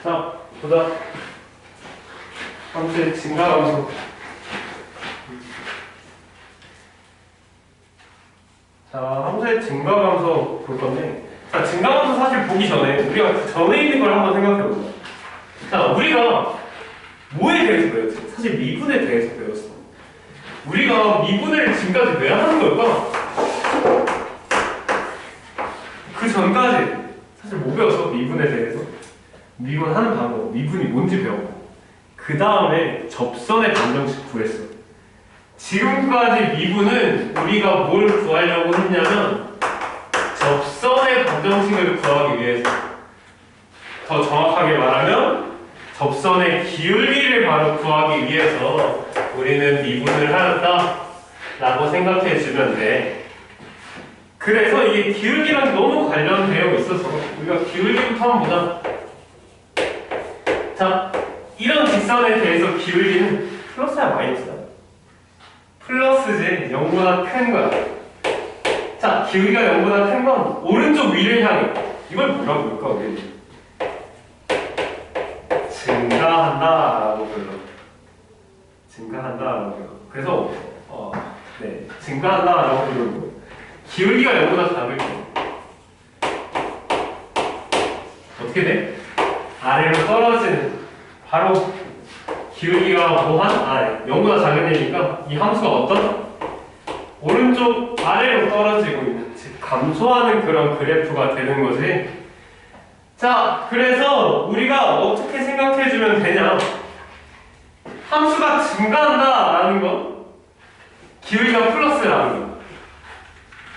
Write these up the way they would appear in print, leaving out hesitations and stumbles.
자, 보자. 함수의 증가함수. 자, 함수의 증가함수 볼 건데, 자, 증가함수 사실 보기 전에 우리가 그 전에 있는 걸 한번 생각해보자. 자, 우리가 뭐에 대해서 배웠지? 사실 미분에 대해서 배웠어. 우리가 미분을 지금까지 왜 하는 걸까? 그 전까지 사실 뭐 배웠어? 미분에 대해서. 미분하는 방법, 미분이 뭔지 배웠고, 그 다음에 접선의 방정식 구했어. 지금까지 미분은 우리가 뭘 구하려고 했냐면 접선의 방정식을 구하기 위해서, 더 정확하게 말하면 접선의 기울기를 바로 구하기 위해서 우리는 미분을 하였다 라고 생각해 주면 돼. 그래서 이게 기울기랑 너무 관련되어 있어서 우리가 기울기부터 한번 보자. 자, 이런 직선에 대해서 기울기는 플러스야 마이너스야? 플러스지. 0보다 큰 거야. 자, 기울기가 0보다 큰 건 오른쪽 위를 향해. 이걸 뭐라고 볼까 우리? 증가한다라고 불러. 증가한다라고 불러. 그래서 네, 증가한다라고 부르고, 기울기가 0보다 작을 때 어떻게 돼? 아래로 떨어지는, 바로 기울기가 뭐한? 0보다 작은 애니까 이 함수가 어떤? 오른쪽 아래로 떨어지고 있는, 즉 감소하는 그런 그래프가 되는 거지. 자, 그래서 우리가 어떻게 생각해주면 되냐? 함수가 증가한다라는 건 기울기가 플러스라는 거,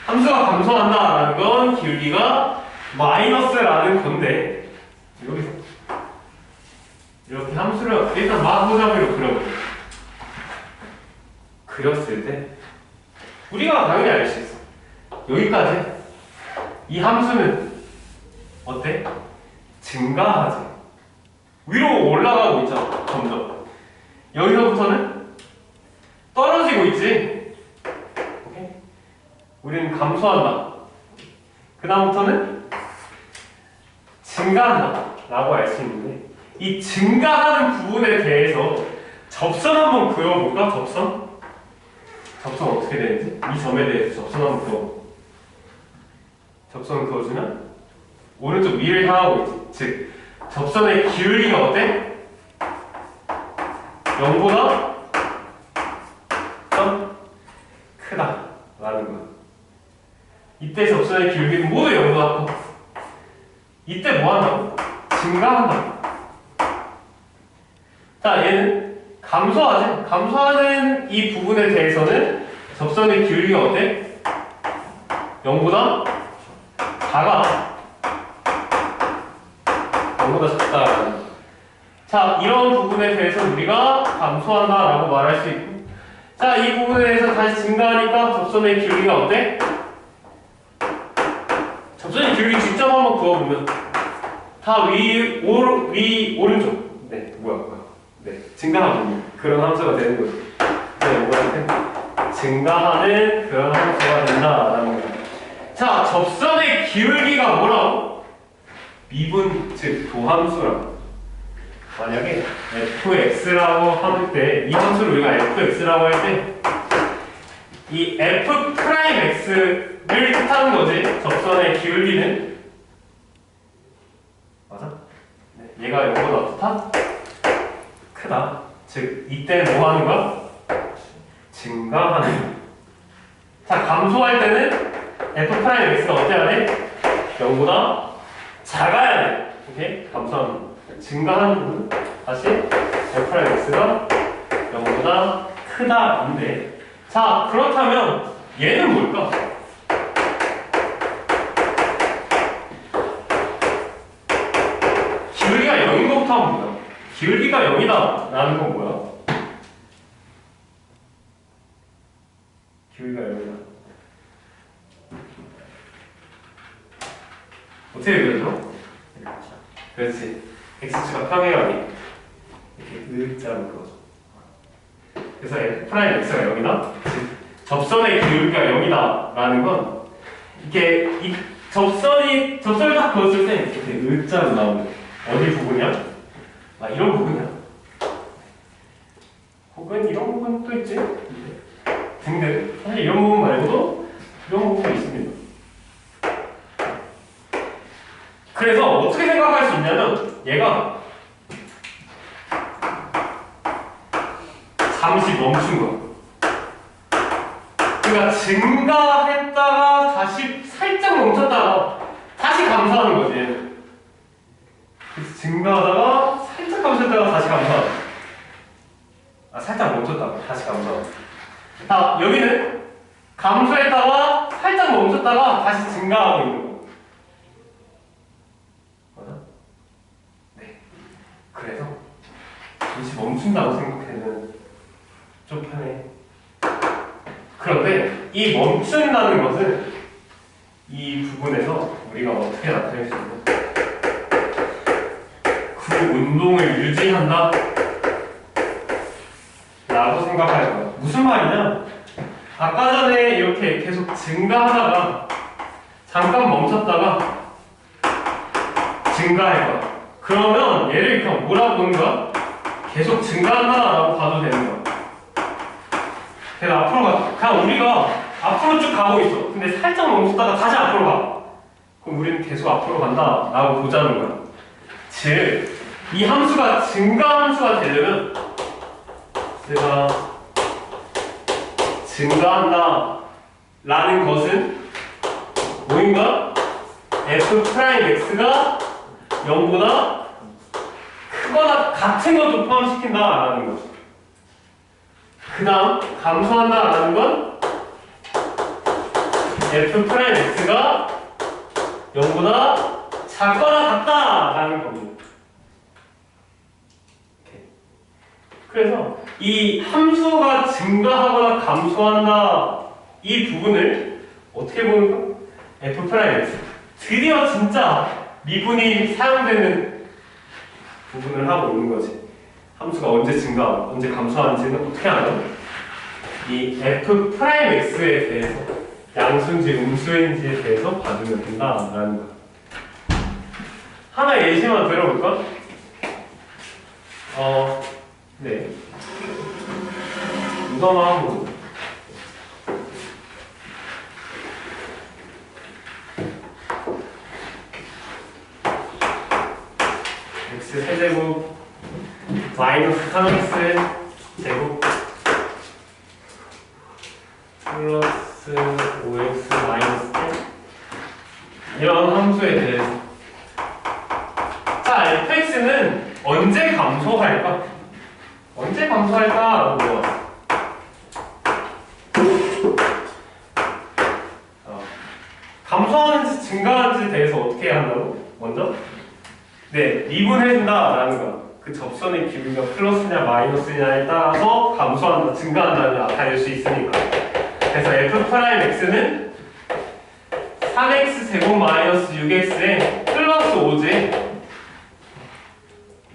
함수가 감소한다라는 건 기울기가 마이너스라는 건데, 여기서 이렇게 함수를 일단 마구잡이로 그려볼게요. 그렸을 때 우리가 당연히 알 수 있어. 여기까지 이 함수는 어때? 증가하지. 위로 올라가고 있잖아. 점점. 여기서부터는 떨어지고 있지. 오케이? 우리는 감소한다. 그 다음부터는 증가한다 라고 알 수 있는데, 이 증가하는 부분에 대해서 접선 한번 그려볼까? 접선? 접선 어떻게 되는지? 이 점에 대해서 접선 한번 그려볼까? 접선을 그어주면 오른쪽 위를 향하고 있지. 즉 접선의 기울기가 어때? 0보다 좀 크다 라는 거야. 이때 접선의 기울기는 모두 0보다 커. 이때 뭐 한다고? 증가한다. 자, 얘는 감소하지? 감소하는 이 부분에 대해서는 접선의 기울기가 어때? 0보다 작아. 0보다 작다. 자, 이런 부분에 대해서 우리가 감소한다 라고 말할 수 있고, 자, 이 부분에 대해서 다시 증가하니까 접선의 기울기가 어때? 접선의 기울기 직접 한번 그어보면 다 오른쪽. 네, 뭐야. 네, 증가하는 그런 함수가 되는 거죠. 네, 이거한테 증가하는 그런 함수가 된다라는 거예요. 자, 접선의 기울기가 뭐라고? 미분, 즉 도함수라고. 만약에 fx라고 할 때, 이 함수를 우리가 fx라고 할 때, 이 f'x를 뜻하는 거지. 접선의 기울기는 맞아? 네, 얘가 이거보다 어떻다? 크다. 즉 이때는 뭐 하는 거야? 증가하는 거야. 자, 감소할 때는 f'x가 어때야 돼? 0보다 작아야 돼. 오케이? 감소하는 거. 증가하는 부분 다시 f'x가 0보다 크다인데, 자, 그렇다면 얘는 뭘까? 기울기가 0인 것부터 한번 보자. 기울기가 0이다 라는 건 뭐야? 기울기가 0이다. 어떻게 그려져? 그렇지. x축과 평행하게 이렇게 X자로 그어줘. 그래서 f'x가 0이다. 즉 접선의 기울기가 0이다 라는 건, 이게 접선을 딱 그었을 때 이렇게 X자로 나오는, 어디 부분이야? 이런 부분이야. 혹은 이런 부분도 있지. 등등. 사실 이런 부분 말고도 이런 부분이 있습니다. 그래서 어떻게 생각할 수 있냐면 얘가 잠시 멈춘 거야. 그러니까 증가했다가 다시 살짝 멈췄다가 다시 감소하는 거지. 그래서 증가하다가 살짝 감소했다가 다시 감소하는. 살짝 멈췄다가 다시 감소하는. 여기는 감소했다가 살짝 멈췄다가 다시 증가하고 있는 거. 맞아? 네. 그래서 잠시 멈춘다고 생각하면 좀 편해. 그런데 이 멈춘다는 것은 이 부분에서 우리가 어떻게 나타낼 수 있는 그 운동을 유지한다 라고 생각할 거야. 무슨 말이냐? 아까 전에 이렇게 계속 증가하다가 잠깐 멈췄다가 증가할 거야. 그러면 얘를 그냥 뭐라고 보는 거야? 계속 증가한다 라고 봐도 되는 거야. 그래서 앞으로 가. 그냥 우리가 앞으로 쭉 가고 있어. 근데 살짝 멈췄다가 다시 앞으로 가. 그럼 우리는 계속 앞으로 간다 라고 보자는 거야. 즉, 이 함수가 증가 함수가 되려면 제가 증가한다 라는 것은 뭐인가? f'x가 0보다 크거나 같은 것도 포함시킨다 라는 거죠. 그 다음 감소한다 라는 건 f'x가 0보다 작거나 같다 라는 겁니다. 그래서 이 함수가 증가하거나 감소한다 이 부분을 어떻게 보는가? f'x 드디어 진짜 미분이 사용되는 부분을 하고 있는 거지. 함수가 언제 증가하고 언제 감소하는지는 어떻게 하냐? 이 f'x에 대해서 양수인지 음수인지에 대해서 봐주면 된다라는 거. 하나 예시만 들어볼까? 네. 이거만 하고 x 세제곱 마이너스 3x 제곱 플러스 5x 마이너스 10 이런 함수에 대해서 자, fx는 언제 감소할까? 언제 감소할까? 감소하는지 증가하는지에 대해서 어떻게 해야 한다고? 먼저? 네, 미분해준다 라는 거야. 그 접선의 기울기가 플러스냐 마이너스냐에 따라서 감소한다, 증가한다를 나타낼 수 있으니까. 그래서 f'x는 3x 제곱 마이너스 6x에 플러스 5j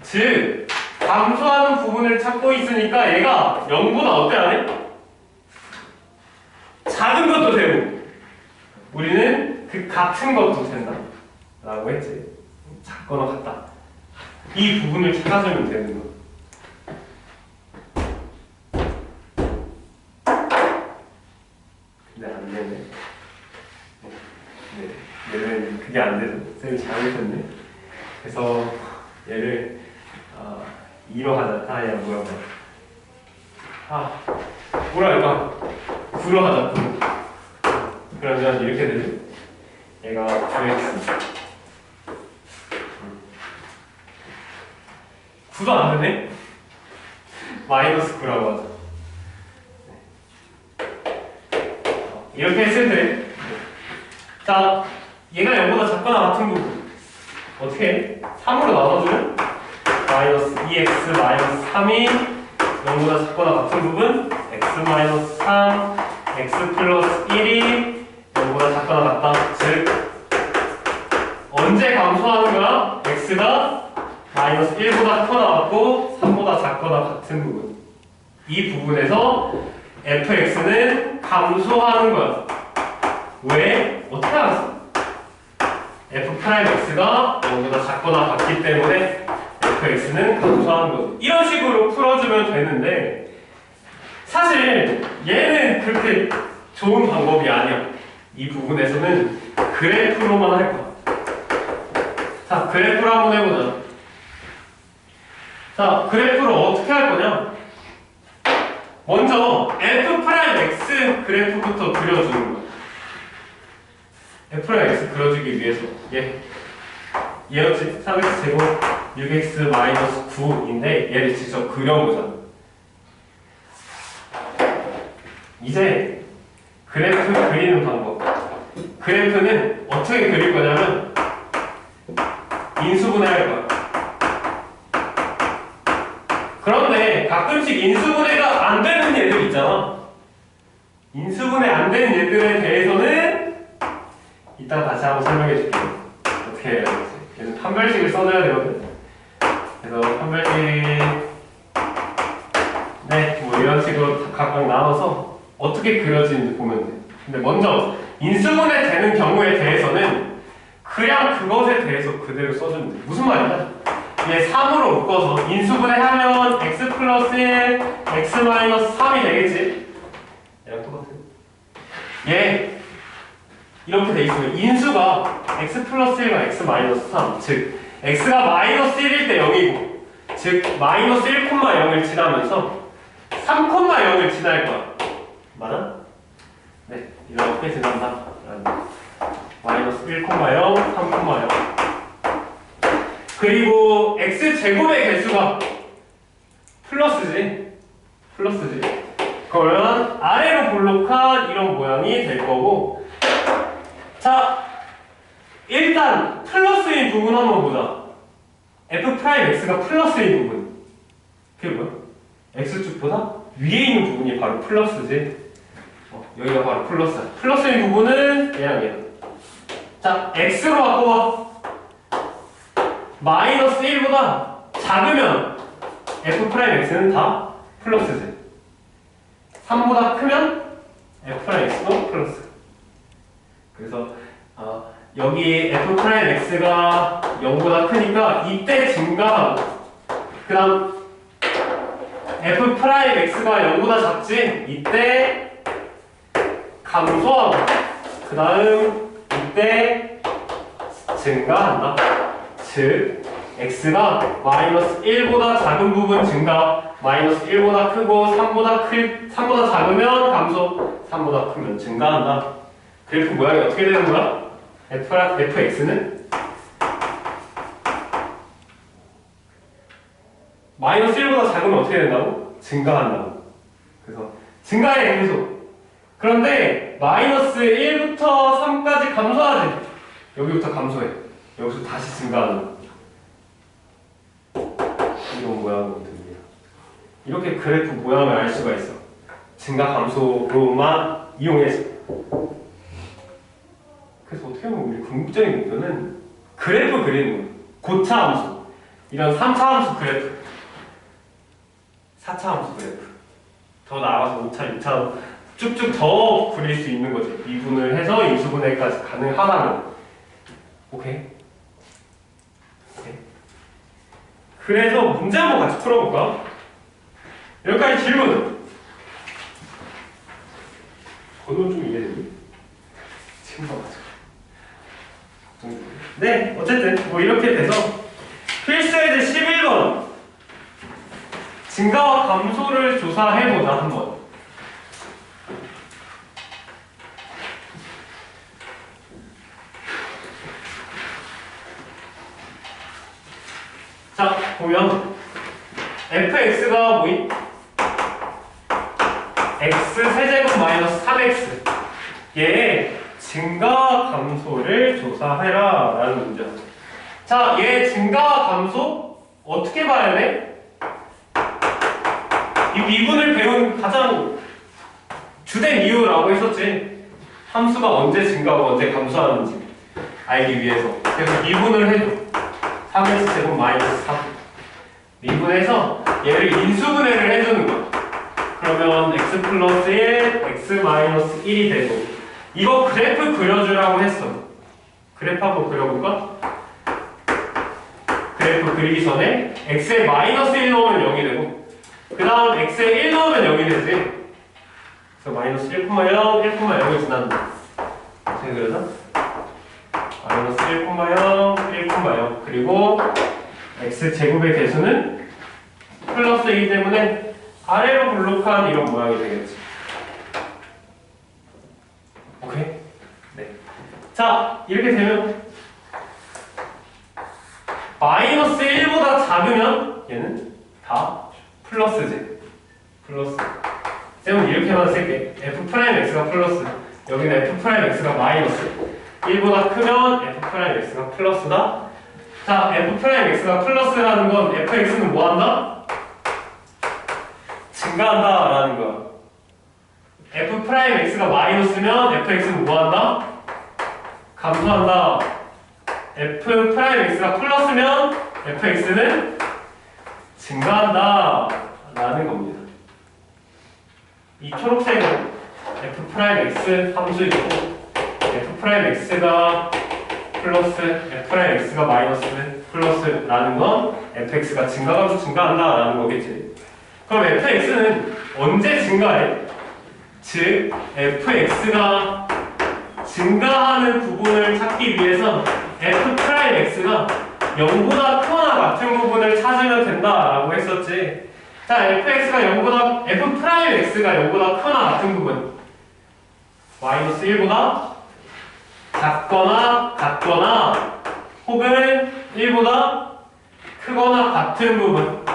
즉 감소하는 부분을 찾고 있으니까 얘가 0보다 어때 안 해? 작은 것도 되고 우리는 그 같은 것도 된다 라고 했지. 작거나 같다 이 부분을 찾아주면 되는 거. 근데 안 되네. 네, 얘는 그게 안 돼서 쌤이 잘못했네. 그래서 얘를 2로 하자. 아니야 뭐야. 뭐라 할까? 9로 하자. 9. 그러면 이렇게 되지. 얘가 9x. 9도 안 되네? 마이너스 9라고 하자. 이렇게 했을 때, 자, 얘가 0보다 작거나 같은 부분 어떻게 해? 3으로 나눠주면 마이너스 2x 마이너스 3이 0보다 작거나 같은 부분 x 마이너스 3, x 플러스 1이 0보다 작거나 같다. 즉 언제 감소하는 거야? x가 마이너스 1보다 크거나 같고 3보다 작거나 같은 부분. 이 부분에서 fx는 감소하는 거야. 왜? 어떻게 알았어? f'x가 0보다 작거나 같기 때문에 fx는 감소하는 거죠. 이런 식으로 풀어주면 되는데 사실 얘는 그렇게 좋은 방법이 아니야. 이 부분에서는 그래프로만 할 거야. 자, 그래프를 한번 해보자. 자, 그래프를 어떻게 할 거냐? 먼저 f'x 그래프부터 그려주는 거야. f'x 그려주기 위해서 얘였지? 3x 제곱 6x 마이너스 9인데 얘를 직접 그려보자. 이제 그래프 그리는 방법. 그래프는 어떻게 그릴 거냐면 인수분해 할 거야. 그런데 가끔씩 인수분해가 안 되는 얘들 있잖아. 인수분해 안 되는 얘들에 대해서는 이따 다시 한번 설명해 줄게. 어떻게 해야 되지? 얘는 판별식을 써줘야 되거든. 그래서 판별식 뭐 이런 식으로 각각 나눠서 어떻게 그려지는지 보면 돼. 근데 먼저 인수분해 되는 경우에 대해서는 그냥 그것에 대해서 그대로 써주면 돼. 무슨 말이냐? 얘 3으로 묶어서 인수분해하면 x 플러스 1, x 마이너스 3이 되겠지? 얘랑 똑같아. 얘 이렇게 돼 있으면 인수가 x 플러스 1과 x 마이너스 3, 즉 x가 마이너스 1일 때 0이고, 즉 마이너스 1,0을 지나면서 3,0을 지날 거야. 맞아? 네, 이렇게 지난다. 마이너스 1,0, 3,0. 그리고 x제곱의 개수가 플러스지. 그러면 아래로 볼록한 이런 모양이 될 거고, 자, 일단 플러스인 부분 한번 보자. f'x가 플러스인 부분. 그게 뭐야? x축보다 위에 있는 부분이 바로 플러스지. 여기가 바로 플러스야. 플러스인 부분은 얘랑. 자, x로 바꿔봐. 마이너스 1보다 작으면 f'x는 다 플러스지. 3보다 크면 f'x도 플러스. 그래서 여기 f'x가 0보다 크니까 이때 증가하고, 그 다음 f'x가 0보다 작지? 이때 감소하고, 그 다음 이때 증가한다. 즉 x가 마이너스 1보다 작은 부분 증가, 마이너스 1보다 크고 3보다 작으면 감소, 3보다 크면 증가한다. 그래프 모양이 어떻게 되는 거야? fx는 마이너스 1보다 작으면 어떻게 된다고? 증가한다고. 그래서 증가해 계속. 그런데 마이너스 1부터 3까지 감소하지. 여기부터 감소해. 여기서 다시 증가하는 이런 모양이거든요. 이렇게 그래프 모양을 알 수가 있어. 증가 감소로만 이용해서. 그래서 어떻게 보면 우리 궁극적인 목표는 그래프 그리는 거예요. 고차 함수, 이런 3차 함수 그래프, 4차 함수 그래프, 더 나아가서 5차, 6차 쭉쭉 더 그릴 수 있는 거지. 미분을 해서 인수분해까지 가능하다면. 오케이? 그래서 문제 한번 같이 풀어볼까? 여기까지 질문. 번호 좀 이해되니? 지금 봐가지고. 네, 어쨌든 뭐 이렇게 돼서 필수예제 11번 증가와 감소를 조사해보자 한번. 자, 보면 fx가 뭐임? x 세제곱 마이너스 3x 얘의 증가와 감소를 조사해라 라는 문제야. 자, 얘 증가와 감소 어떻게 봐야 돼? 이 미분을 배운 가장 주된 이유라고 했었지. 함수가 언제 증가하고 언제 감소하는지 알기 위해서. 그래서 미분을 해줘. 3x 제곱 마이너스 3 미분해서 얘를 인수분해를 해주는 거야. 그러면 x 플러스 1, x 마이너스 1이 되고, 이거 그래프 그려주라고 했어. 그래프 한번 그려볼까? 그래프 그리기 전에 x에 마이너스 1 넣으면 0이 되고 그 다음 x에 1 넣으면 0이 되지. 그래서 마이너스 1,0, 1,0을 지난다. 어떻게 그러죠? 마이너스 1,0, 1,0 그리고 x제곱의 개수는 플러스이기 때문에 아래로 블록한 이런 모양이 되겠지. 오케이? 네. 자, 이렇게 되면 마이너스 1보다 작으면 얘는 다 플러스지. 플러스. 쌤은 이렇게만 쓸게. f'x가 플러스. 여기는 f'x가 마이너스. 1보다 크면 f'x가 플러스다. 자, f'x가 플러스라는 건 fx는 뭐 한다? 증가한다 라는 거야. f'x가 마이너스면 fx는 뭐 한다? 감소한다. f'x가 플러스면 fx는 증가한다 라는 겁니다. 이 초록색은 f'x 함수이고 f'x가 플러스 f'x가 마이너스 플러스라는 건 fx가 증가하면서 증가한다 라는 거겠지. 그럼 fx는 언제 증가해? 즉 fx가 증가하는 부분을 찾기 위해서 f'x가 0보다 크거나 같은 부분을 찾으면 된다라고 했었지. 자, fx가 0보다 크거나 같은 부분 마이너스 1보다 작거나 같거나 혹은 1보다 크거나 같은 부분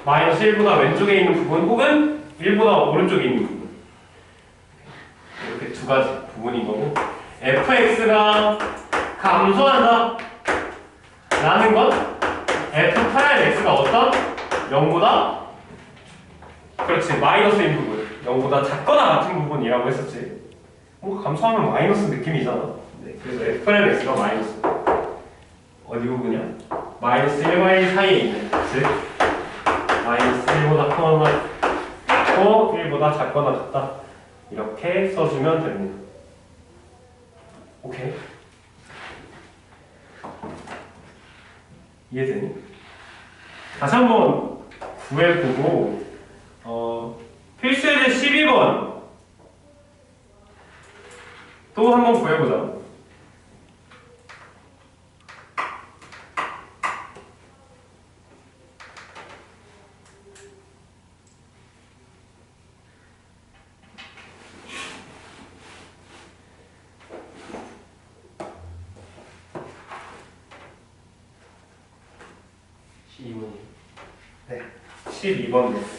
마이너스 1보다 왼쪽에 있는 부분 혹은 1보다 오른쪽에 있는 부분 이렇게 두 가지 부분인 거고 fx가 감소한다 라는 건 f'x가 어떤? 0보다 그렇지 마이너스인 부분 0보다 작거나 같은 부분이라고 했었지. 뭔가 감소하면 마이너스 느낌이잖아. 네, 그래서 f'x가 마이너스 어디 부분이야? 마이너스 1과 1 사이에 있는 즉 마이너스 1보다 크거나 같고 1보다 작거나 같다 이렇게 써주면 됩니다. 오케이? 이해되니? 다시 한번 구해보고 필수예제 12번 또 한번 구해보자. 네, 12번도.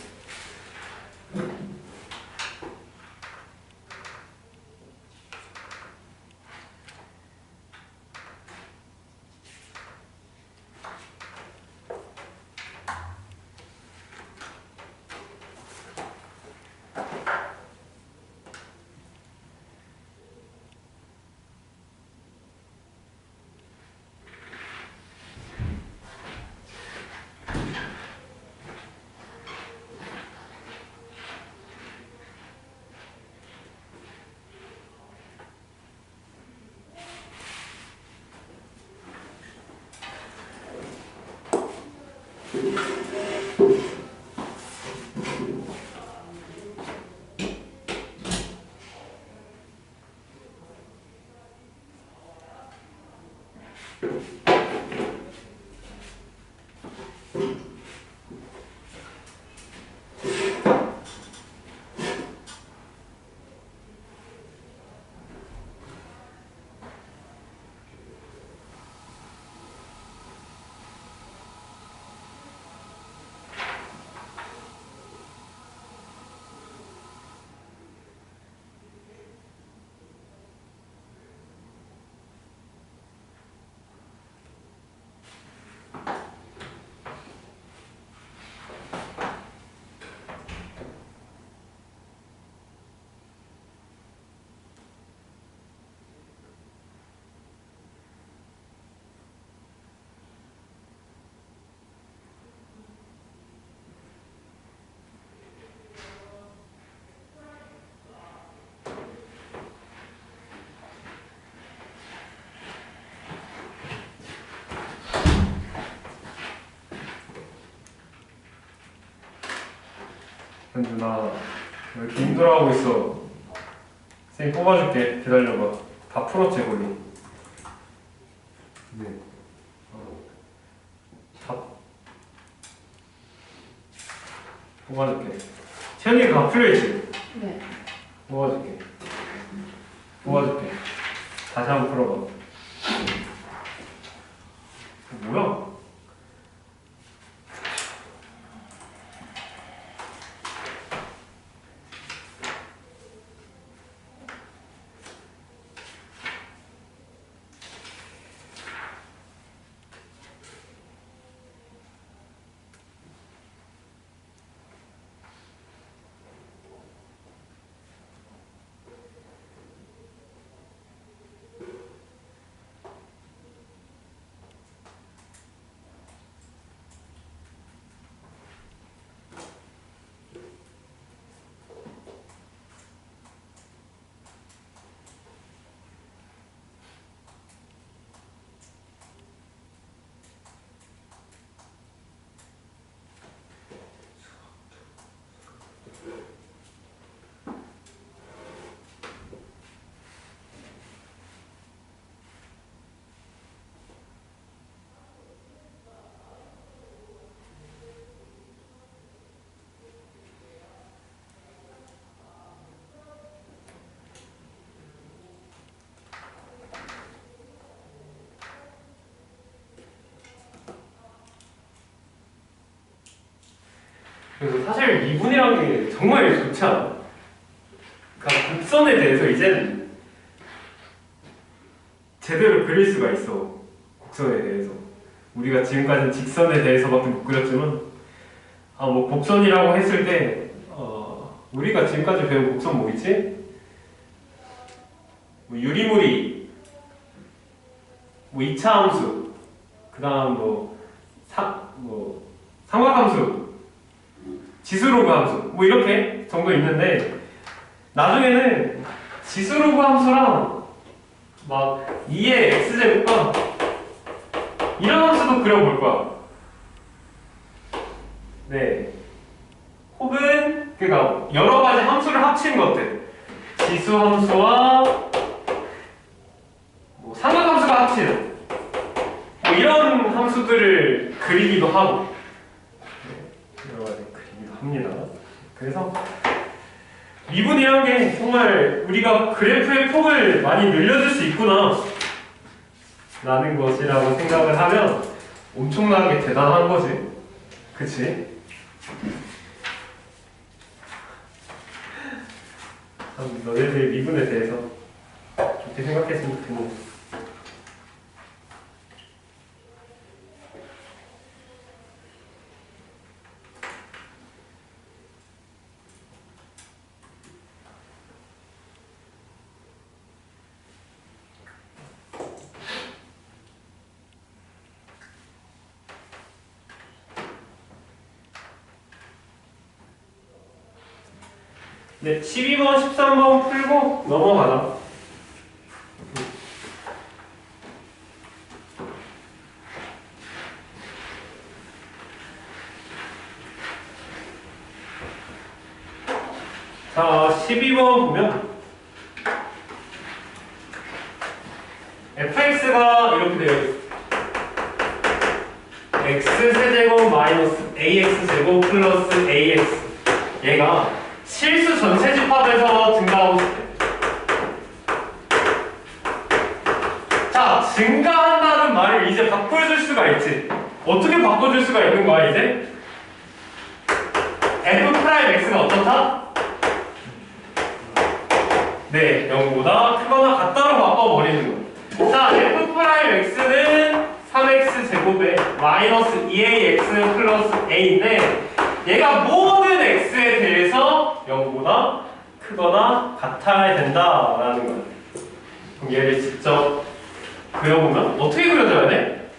현준아 왜 이렇게 힘들어하고 있어? 쌤 뽑아줄게. 기다려봐. 다 풀었지 거기? 네. 다 뽑아줄게. 채연이가 다 풀려있지? 네. 뽑아줄게. 뽑아줄게. 다시 한번 풀어봐. 뭐야? 그래서 사실 미분이라는 게 정말 좋지 않아? 그러니까 곡선에 대해서 이제는 제대로 그릴 수가 있어. 곡선에 대해서. 우리가 지금까지는 직선에 대해서밖에 못 그렸지만 뭐 곡선이라고 했을 때 우리가 지금까지 배운 곡선 뭐 있지? 뭐 유리무리, 뭐 2차 함수, 그 다음 삼각함수, 지수로그 함수 뭐 이렇게 정도 있는데 나중에는 지수로그 함수랑 막 2의 x제곱과 이런 함수도 그려볼 거야. 네. 혹은 그러니까 여러 가지 함수를 합친 것들, 지수 함수와 뭐 삼각함수가 합치는 뭐 이런 함수들을 그리기도 하고 여러 가지 그리기도 합니다. 그래서 미분이란 게 정말 우리가 그래프의 폭을 많이 늘려줄 수 있구나 라는 것이라고 생각을 하면 엄청나게 대단한 거지. 그치? 참 너네들의 미분에 대해서 좋게 생각했으면 좋겠네. 네, 12번, 13번 풀고 넘어가자. 자, 12번 보면 fx가 이렇게 되어 있어. x세제곱 마이너스 ax제곱 플러스 ax. 얘가 실수 전체 집합에서 증가하고 싶대. 자, 증가한다는 말을 이제 바꿔줄 수가 있지. 어떻게 바꿔줄 수가 있는 거야, 이제? f'x가 어떻다? 네, 0보다 크거나 같다로 바꿔버리는 거. 자, f'x는 3x제곱에 마이너스 2ax 플러스 a인데 얘가 모든 x에 대해서 0보다 크거나 같아야 된다라는 거야. 그럼 얘를 직접 그려보면 어떻게 그려줘야 돼?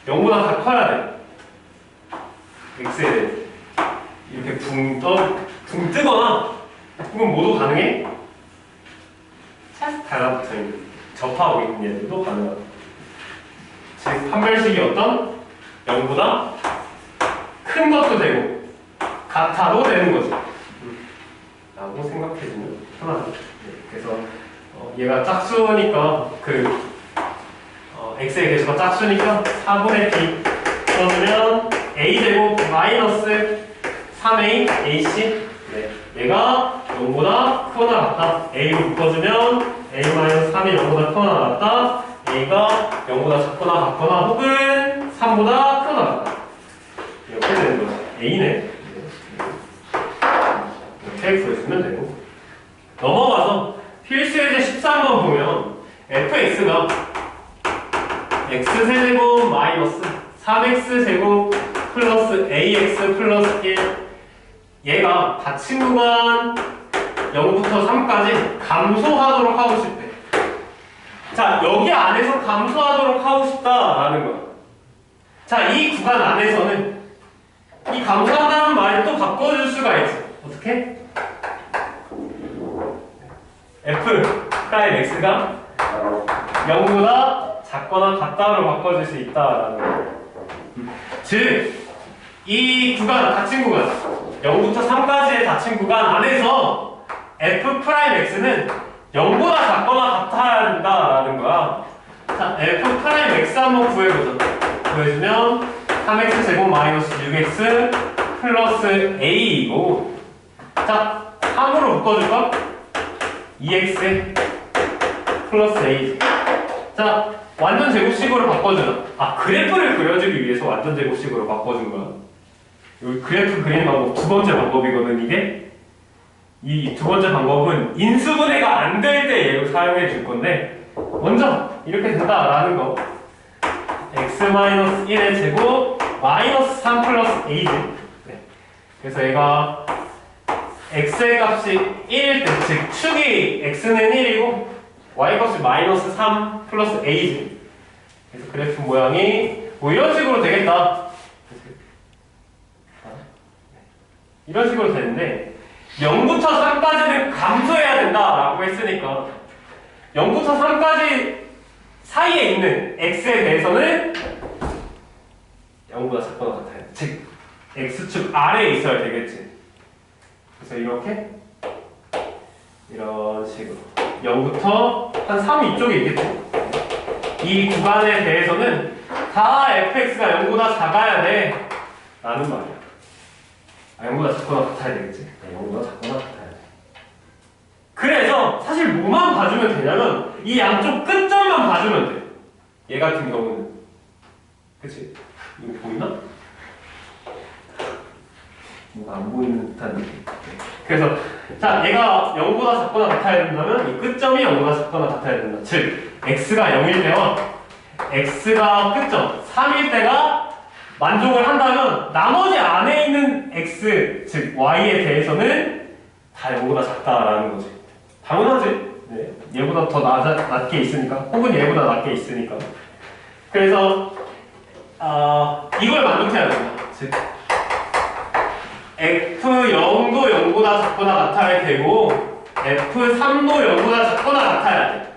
0보다 다 커야 돼. x에 대해서 이렇게 붕 뜨거나 혹은 모두 가능해? 달라붙어있는 접하고 있는 얘들도 가능하다. 즉 판별식이 어떤? 0보다 큰 것도 되고 같아도 되는 거지. 라고 생각해주면 편하죠. 그래서 얘가 짝수니까 x의 개수가 짝수니까 4분의 b 써주면 a제곱 마이너스 3a ac. 얘가 0보다 크거나 같다. a로 묶어주면 a-3이 0보다 크거나 같다. a가 0보다 작거나 같거나 혹은 3보다 크거나 같다. 이렇게 되는 거지. a네. 이렇게 구해주면 되고. 넘어가서 필수예제 13번 보면 fx가 x세제곱 마이너스 3x제곱 플러스 ax 플러스 1 얘가 닫힌 구간 0부터 3까지 감소하도록 하고 싶대. 자, 여기 안에서 감소하도록 하고 싶다라는 거야. 자, 이 구간 안에서는 이 감소한다는 말을 또 바꿔줄 수가 있어. 어떻게? f 프라임 x가 0보다 작거나 같다로 바꿔줄 수 있다라는 거야. 즉, 이 구간, 닫힌 구간 0부터 3까지의 닫힌 구간 안에서 f 프라임 x는 0보다 작거나 같아야 된다라는 거야. 자, f 프라임 x 한번 구해보자. 구해주면 3x 제곱 마이너스 6x 플러스 a이고, 자, 3으로 묶어줄까? 2x 플러스 a. 자, 완전 제곱식으로 바꿔주자. 아, 그래프를 그려주기 위해서 완전 제곱식으로 바꿔준 거야. 여기 그래프 그리는 방법 두 번째 방법이거든. 이게 이 두 번째 방법은 인수분해가 안 될 때 얘를 사용해 줄 건데, 먼저 이렇게 된다라는 거. x-1의 제곱 마이너스 3 플러스 a지. 네. 그래서 얘가 x의 값이 1일 때, 즉 축이 x는 1이고 y 값이 마이너스 3 플러스 a지. 그래서 그래프 모양이 뭐 이런 식으로 되겠다. 이런 식으로 되는데 0부터 3까지는 감소해야 된다라고 했으니까 0부터 3까지 사이에 있는 x에 대해서는 0보다 작거나 같아요. 즉 x축 아래에 있어야 되겠지. 그래서 이렇게 이런 식으로 0부터 한 3 이쪽에 있겠지. 이 구간에 대해서는 다 fx가 0보다 작아야 돼 라는 말이야. 0보다 작거나 같아야 되겠지. 0보다 작거나 같아야 돼. 그래서 사실 뭐만 봐주면 되냐면 이 양쪽 끝점만 봐주면 돼. 얘 같은 경우는. 그치? 이거 보이나? 뭔가 안 보이는 듯한 느낌. 그래서 자, 얘가 0보다 작거나 같아야 된다면 이 끝점이 0보다 작거나 같아야 된다. 즉 x가 0일 때와 x가 끝점 3일 때가 만족을 한다면 나머지 안에 있는 x, 즉 y에 대해서는 다 0보다 작다라는 거지. 당연하지. 네. 얘보다 더 낮게 있으니까, 혹은 얘보다 낮게 있으니까. 그래서 이걸 만족해야 된다. 즉 f0도 0보다 작거나 같아야 되고 f3도 0보다 작거나 같아야 돼.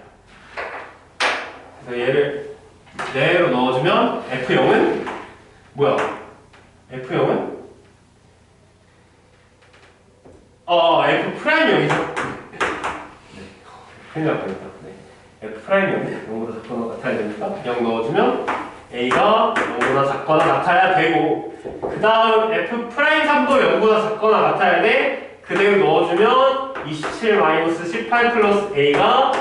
그래서 얘를 그대로 넣어주면 f0은 뭐야? f0은 f 프라임 0이죠. 네. 큰일 날 뻔했다. 네. f 프라임 0이 0보다 작거나 같아야 되니까 0 넣어주면 a가 0보다 작거나 같아야 되고, 그 다음 f 프라임 3도 0보다 작거나 같아야 돼. 그대로 넣어주면 27-18 플러스 a가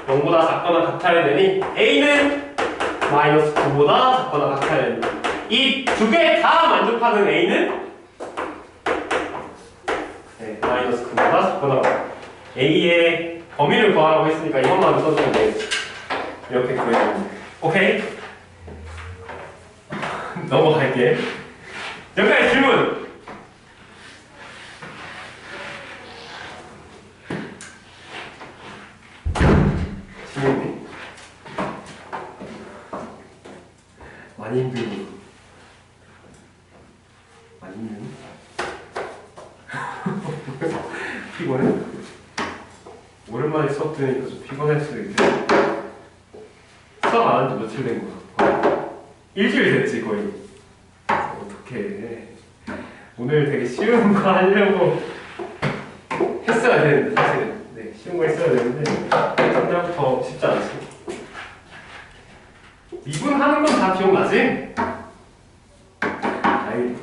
0보다 작거나 같아야 되니 a는 마이너스 9보다 작거나 같아야 됩니다. 이 두 개 다 만족하는 a는 마이너스 9보다 작거나 같아요. a의 범위를 구하라고 했으니까 이것만 써주면 되겠지. 이렇게 구해주면 돼. 오케이? 넘어갈게. 여기까지 질문! 질문이? 많이 힘들고. 많이 힘드니? 피곤해? 오랜만에 수업 들으니까 좀 피곤할 수도 있겠네. 수업 안 한 지 며칠 된 거야? 일주일 됐지 거의. 어떡해. 오늘 되게 쉬운 거 하려고 했어야 되는데 사실은 쉬운 거 했어야 되는데 생각부터 쉽지 않습니다. 미분하는 건 다 기억나지? 아이.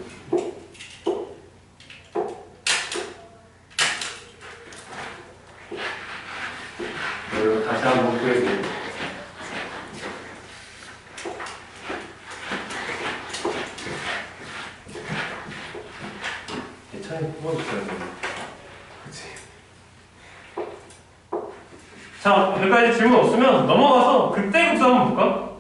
이걸 다시 한번 보여드릴게요. 차에 뽑아줬어야 되는데. 그치? 자, 여기까지 질문 없으면 넘어가서 극대 극소 한번 볼까?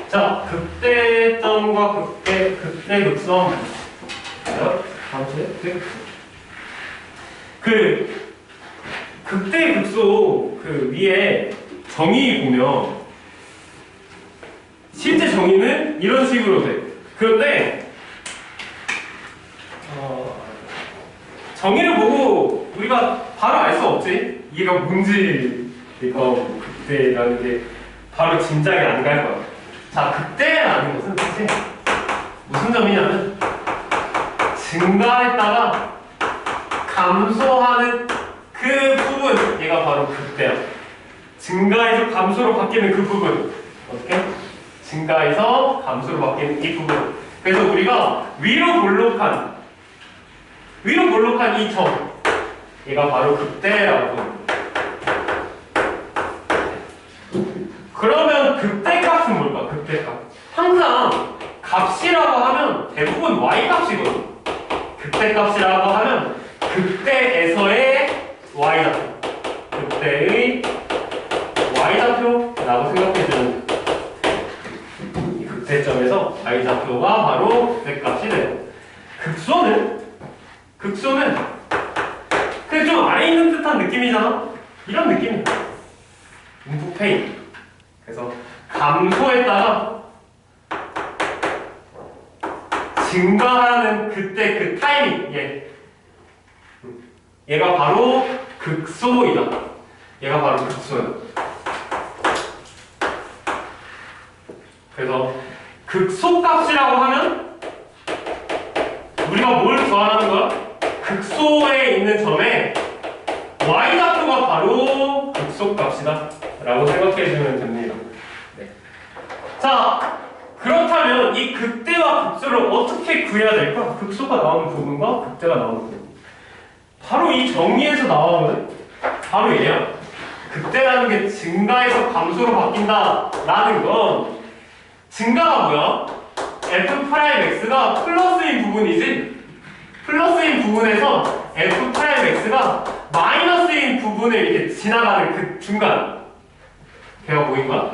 자, 극대점과 극대 극선. 다음 주에 극대 극소. 극대 극소 위에 정의 보면 실제 정의는 이런 식으로 돼. 그런데 정의를 보고 우리가 바로 알 수 없지. 얘가 뭔지 극대라는 게 바로 짐작이 안 갈 거야. 자, 극대라는 것은 사실 무슨 점이냐면 증가했다가 감소하는 그 부분, 얘가 바로 극대야. 증가해서 감소로 바뀌는 그 부분, 어떻게? 증가해서 감소로 바뀌는 이 부분. 그래서 우리가 위로 볼록한 이 점, 얘가 바로 극대라고 합니다. 그러면 극대값은 뭘까? 극대값. 항상 값이라고 하면 대부분 y값이거든. 극대값이라고 하면 극대에서의 y좌표. 극대의 y좌표라고 생각해주는 이 극대점에서 y좌표가 바로 극대값이 돼요. 극소는 그냥 좀 안에 있는 듯한 느낌이잖아? 이런 느낌이야. 인풋페인. 그래서 감소했다가 증가하는 그때 그 타이밍, 얘가 바로 극소이다. 얘가 바로 극소야. 그래서 극소값이라고 하면 우리가 뭘 구하라는 거야? 극소에 있는 점에 y좌표가 바로 극소값이다 라고 생각해주면 됩니다. 네. 자, 그렇다면 이 극대와 극소를 어떻게 구해야 될까? 극소가 나오는 부분과 극대가 나오는 부분, 바로 이 정의에서 나오는 바로 얘야. 극대라는 게 증가해서 감소로 바뀐다 라는 건 증가가 뭐야? f'x가 플러스인 부분이지, 플러스인 부분에서 f'x가 마이너스인 부분을 이렇게 지나가는 그 중간, 걔가 보인 거야?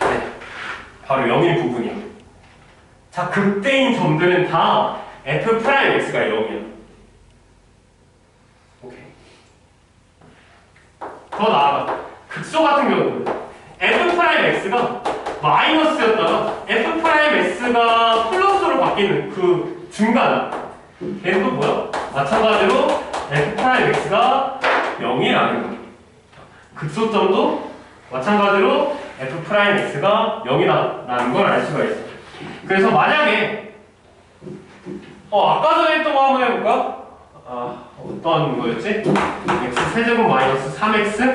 네, 바로 0인 부분이야. 자, 극대인 점들은 다 f'x가 0이야. 오케이. 더 나아가, 극소 같은 경우는 f'x가 마이너스였다가 f'x가 플러스로 바뀌는 그 중간, 걔는 또 뭐야? 마찬가지로 f'x가 0이라는 거야. 극소점도 마찬가지로 f'x가 0이라는 걸 알 수가 있어. 그래서 만약에 아까 전에 했던 거 한번 해볼까? 어떤 거였지? x 세제곱 마이너스 3x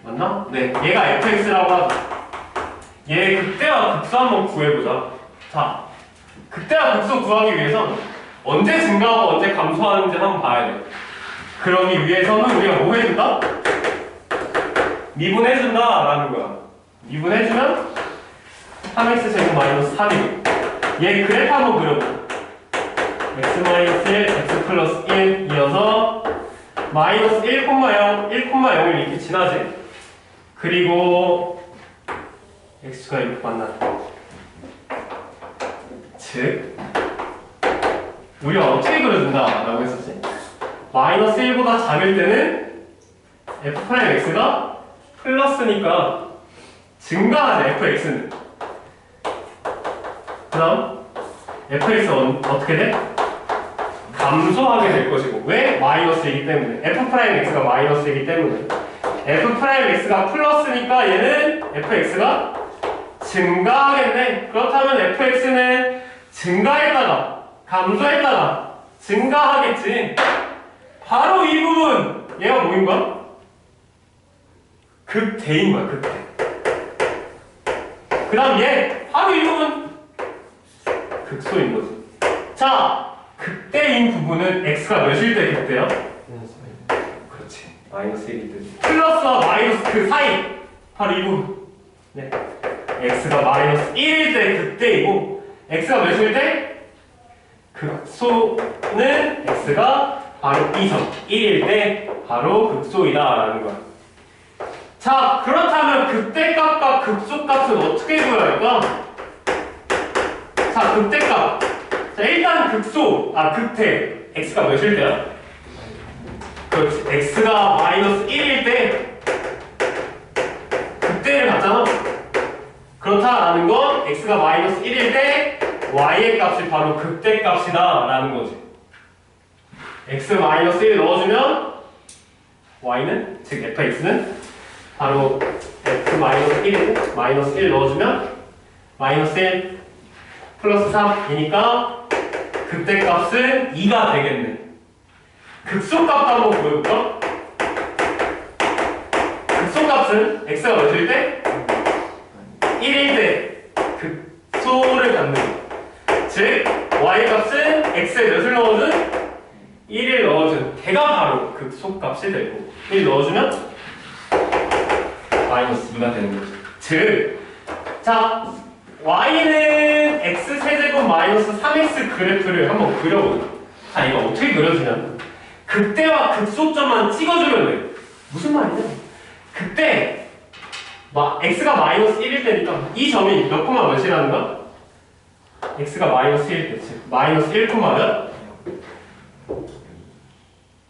맞나? 네, 얘가 fx라고 하자. 얘 극대와 극소 한번 구해보자. 자, 극대와 극소 구하기 위해선 언제 증가하고 언제 감소하는지 한번 봐야 돼. 그러기 위해서는 우리가 뭐 해준다? 미분해준다 라는 거야. 미분해주면 3x 제곱 마이너스 3이고, 얘 그래프 한번 그려보자. x-1, x 플러스 1 이어서 마이너스 1,0, 1,0을 이렇게 지나지. 그리고 x가 이렇게 만난다. 즉 우리가 어떻게 그려준다 라고 했었지? 마이너스 1보다 작을 때는 f'x가 플러스니까 증가하지. fx는 그 다음 fx는 어떻게 돼? 감소하게 될 것이고. 왜? 마이너스이기 때문에. f'x가 마이너스이기 때문에. f'x가 플러스니까 얘는 fx가 증가하겠네. 그렇다면 fx는 증가했다가 감소했다가 증가하겠지. 바로 이 부분 얘가 뭐인 거야? 극대인 거야. 극대. 그 다음 얘 바로 이 부분 극소인 거지. 자, 극대인 부분은 x가 몇일 때 극대야? 그렇지. 마이너스 1일 때. 플러스와 마이너스 그 사이 바로 이 부분. 네. x가 마이너스 1일 때 극대이고 x가 몇일 때? 극소는 x가 바로 이 점 1일 때 바로 극소이다 라는 거야. 자, 그렇다면 극대값과 극소값은 어떻게 구해야 할까? 자, 극대값. 자, 일단 극대 x가 몇일 때야? 그렇지. x가 마이너스 1일 때 극대를 갖잖아. 그렇다라는 건 x가 마이너스 1일 때 y의 값이 바로 극대값이다 라는 거지. x 마이너스 1 넣어주면 y는, 즉 fx는 바로 x 마이너스 1이고 마이너스 1 넣어주면 마이너스 1 플러스 3이니까 극대값은 2가 되겠네. 극소값도 한번 보여볼까? 극소값은 x가 몇일 때? 1일 때 극소를 갖는 거. 즉 y 값은 x에 몇을 넣어준? 1을 넣어준 걔가 바로 극소값이 되고 1 넣어주면 마이너스 2가 되는 거죠. 즉, 자, y는 x세제곱 마이너스 3x 그래프를 한번 그려보자. 자, 이거 어떻게 그려주냐면 극대와 극소점만 찍어주면 돼. 무슨 말이냐? 그때 x가 마이너스 1일 때니까 이 점이 몇 콤마 몇이라는 거야? x가 마이너스 1일 때, 즉 마이너스 1 콤마면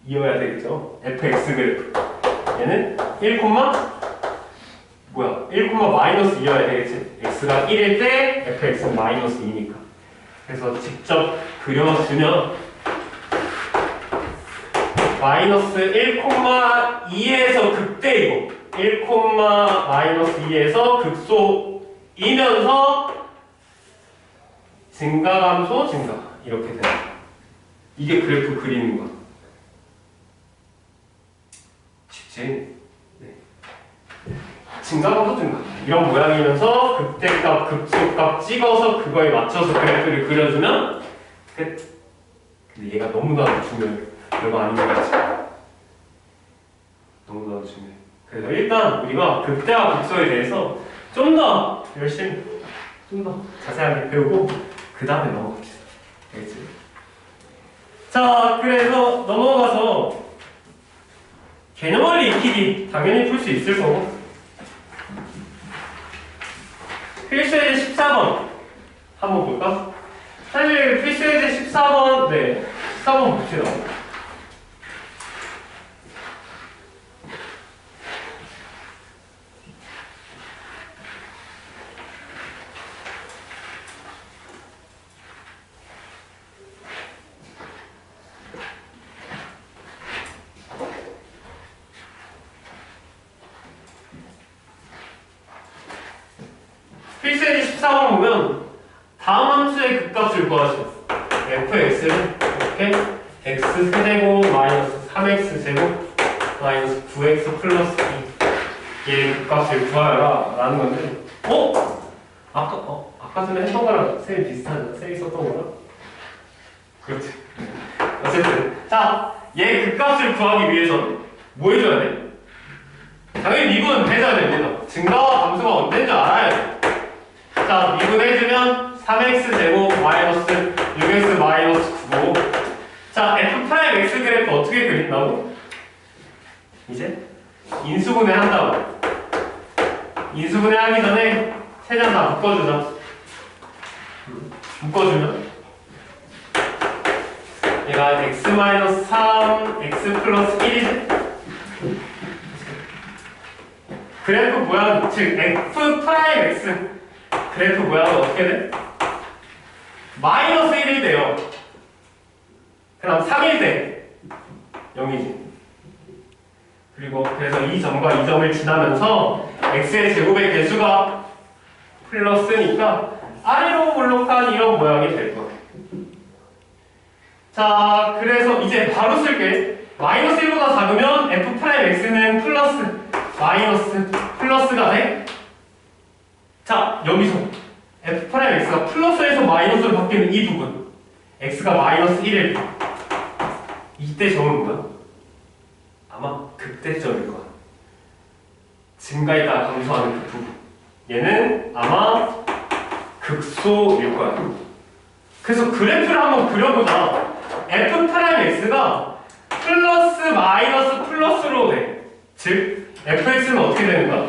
이어야 되겠죠? fx 그래프 얘는 1 콤마 뭐야? 1 콤마 마이너스 2여야 되겠지? x가 1일 때 fx는 마이너스 2니까. 그래서 직접 그려주면 마이너스 1 콤마 2에서 극대이고 1 콤마 마이너스 2에서 극소이면서 증가 감소 증가 이렇게 된다. 이게 그래프 그리는 거야. 쉽지? 네. 증가 감소 증가 이런 모양이면서 극대값 극소값 찍어서 그거에 맞춰서 그래프를 그려주면 끝. 근데 얘가 너무나도 중요해. 별거 아닌 것 같지? 너무나도 중요해. 그래서 일단 우리가 극대와 극소에 대해서 좀 더 열심히 좀 더 자세하게 배우고 그 다음에 넘어갑시다. 알겠지? 자, 그래서 넘어가서 개념원리 익히기 당연히 풀 수 있을 거고 필수예제 14번 한번 볼까? 사실 필수예제 14번 14번 봅시다. 필수예제 14번 보면 다음 함수의 극값을 구하시오. fx를 이렇게 x세제곱 마이너스 3x제곱 마이너스 9x 플러스 2의 극값을 구하여라 라는 건데 아까 전에 했던 거랑 셈이 비슷하잖아. 셈이 썼던 거랑 그렇지. 어쨌든 자, 얘 극값을 구하기 위해서는 뭐 해줘야 돼? 당연히 미분 해줘야 됩니다. 증가와 감소가 언제인 줄 알아야 돼. 자, 미분해주면 3x제곱 마이너스 6x 마이너스 9 어떻게 그린다고? 이제 인수분해 한다고. 인수분해 하기 전에 세 장 다 묶어주자. 묶어주면 얘가 x-3, x 플러스 1이지? 그래프 모양, 즉 f 프라임 x 그래프 모양은 어떻게 돼? 마이너스 1일 때요. 그럼 3일 때 0이지. 그리고 그래서 이 점과 이 점을 지나면서 x의 제곱의 개수가 플러스니까 아래로 볼록한 이런 모양이 될 거야. 자, 그래서 이제 바로 쓸게. 마이너스 1보다 작으면 f 프라임 x는 플러스 마이너스 플러스가 돼. 자, 여기서 f 프라임 x가 플러스에서 마이너스로 바뀌는 이 부분, x가 마이너스 1일 때 이때 점은 뭐야? 아마 극대점일 거야. 증가에 따라 감소하는 그 부분, 얘는 아마 극소일 거야. 그래서 그래프를 한번 그려보자. f 프라임 x가 플러스 마이너스 플러스로 돼. 즉 fx는 어떻게 되는 거야?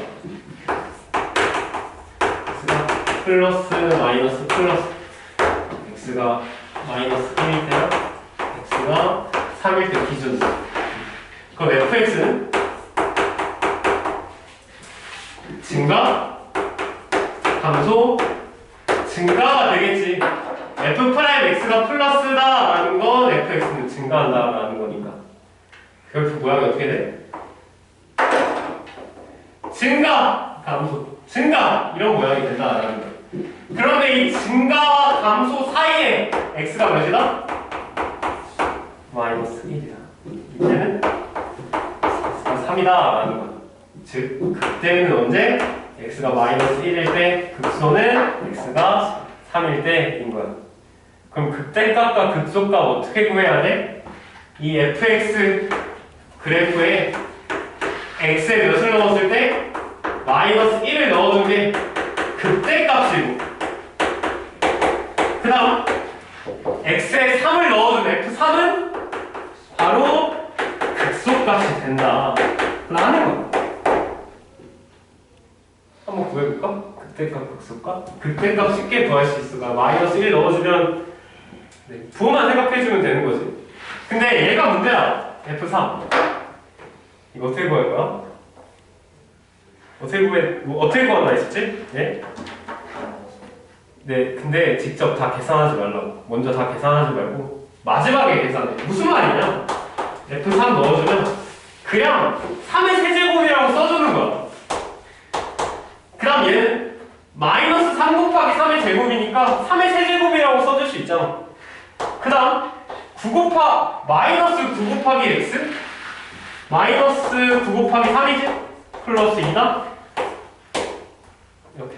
x가 플러스 마이너스 플러스, x가 마이너스 1일 때랑 x가 3일 때 기준. 그럼 fx는 증가, 감소, 증가가 되겠지. f 프라임 x가 플러스다라는 건 fx는 증가한다라는 거니까. 그래프 모양이 어떻게 돼? 증가, 감소, 증가 이런 모양이 된다라는 거야. 그런데 이 증가와 감소 사이에 x가 몇이다? 마이너스 1이다. 이때는 x가 3이다 라는 거야. 즉 그때는 언제? x가 마이너스 1일 때, 극소는 x가 3일 때인 거야. 그럼 극대값과 극소값 어떻게 구해야 돼? 이 fx 그래프에 x에 몇을 넣었을 때 마이너스 1을 넣어둔 게 극대값이고, 그 다음 x에 3을 넣어준 f3은 바로 극소값이 된다 라는 거야. 한번 구해볼까? 극대값, 극소값? 극대값 쉽게 구할 수 있어. 마이너스 1 넣어주면 부호만 생각해주면 되는 거지. 근데 얘가 문제야. f3 이거 어떻게 구할 거야? 어떻게 구한다 했었지? 네? 네, 근데 직접 다 계산하지 말라고. 먼저 다 계산하지 말고 마지막에 계산해. 무슨 말이냐? f3 넣어주면 그냥 3의 세제곱이라고 써주는 거야. 그 다음 얘는 마이너스 3 곱하기 3의 제곱이니까 3의 세제곱이라고 써줄 수 있잖아. 그 다음 마이너스 9 곱하기 x 마이너스 9 곱하기 3이지? 플러스 2다? 이렇게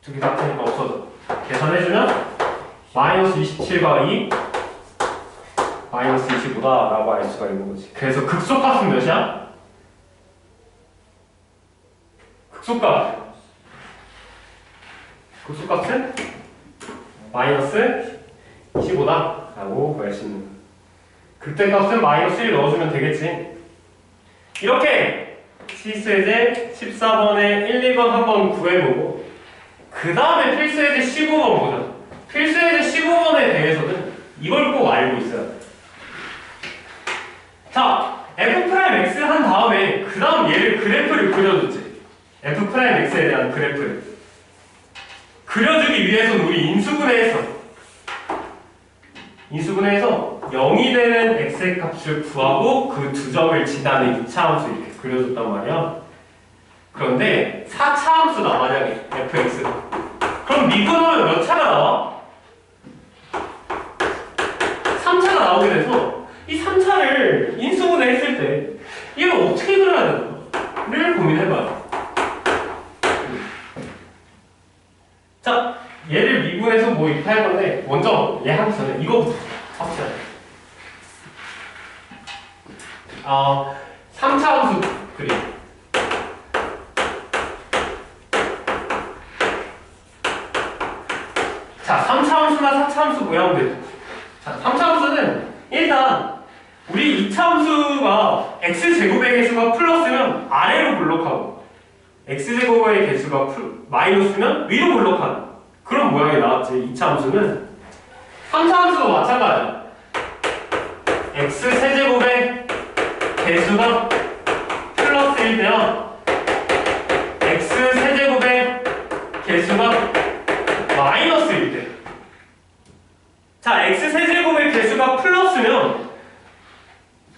두 개 같으니까 없어져. 계산해주면 마이너스 27과 2 마이너스 25다 라고 알 수가 있는 거지. 그래서 극소값은 몇이야? 극소값은 마이너스 25다 라고 구할 수 있는 거야. 극대값은 마이너스 1 넣어주면 되겠지. 이렇게 실수예제 14번에 1, 2번 한번 구해보고 그 다음에 필수예제 15번 보자. 필수예제 15번에 대해서는 이걸 꼭 알고 있어야 돼. 자, f'x 한 다음에 그 다음 얘를 그래프를 그려줬지. f'x에 대한 그래프를 그려주기 위해서는 우리 인수분해했어. 인수분해해서 0이 되는 x의 값을 구하고 그 두 점을 지나는 2차 함수 이렇게 그려줬단 말이야. 그런데 4차 함수다 만약에 fx가. 그럼 미분하면 몇 차가 나와? 3차가 나오게 돼서 이 3차를 인수분해 했을 때 이걸 어떻게 그려야 되나?를 고민해봐요. 자, 얘를 미분해서 뭐 이렇게 할 건데 먼저 얘 하기 전에 이거부터 합쳐야 돼. 3차 함수 그림. 자, 3차 함수나 4차 함수 모양들. 자, 3차 함수는 일단 우리 이차 함수가 x제곱의 개수가 플러스면 아래로 블록하고 x제곱의 개수가 마이너스면 위로 블록하는 그런 모양이 나왔지. 2차 함수는 3차 함수도 마찬가지야. x세제곱의 개수가 플러스일 때와 x세제곱의 개수가 마이너스일 때. 자, x세제곱의 개수가 플러스면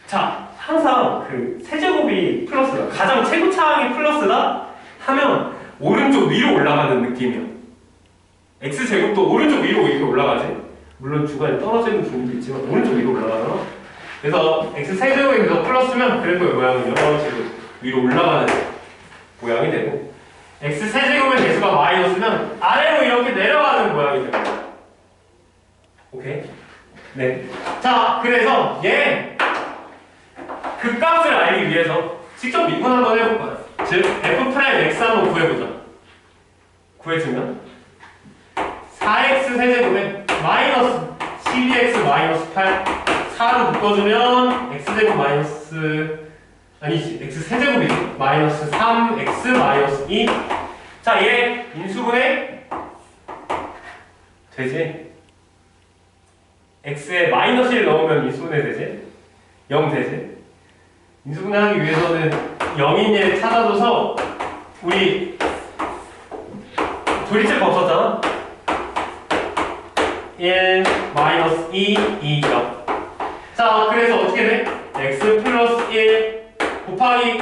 자, 항상 그 세제곱이 플러스다. 가장 최고차항이 플러스다 하면 오른쪽 위로 올라가는 느낌이야. x제곱도 오른쪽 위로 이렇게 올라가지. 물론 중간에 떨어지는 부분도 있지만 오른쪽 위로 올라가잖아. 그래서 x세제곱이 계속 플러스면 그래프의 모양은 이런 식으로 위로 올라가는 모양이 되고 x세제곱의 개수가 마이너스면 아래로 이렇게 내려가는 모양이 됩니다. 오케이? 네. 자, 그래서 얘 그 값을 알기 위해서 직접 미분 한번 해볼까요? 즉 f'x 한번 구해보자. 구해주면 4x 세제곱에 마이너스 12x 마이너스 8 4로 묶어주면 x제곱 마이너스 아니지 x세제곱이지 마이너스 3x 마이너스 2 자, 얘 인수분해 되지? x에 마이너스 1 넣으면 인수분해 되지? 0 되지? 인수분해하기 위해서는 0인 얘를 찾아줘서 우리 조리체법 썼잖아? 1 마이너스 2 2 0 자, 그래서 어떻게 돼? x 플러스 1 곱하기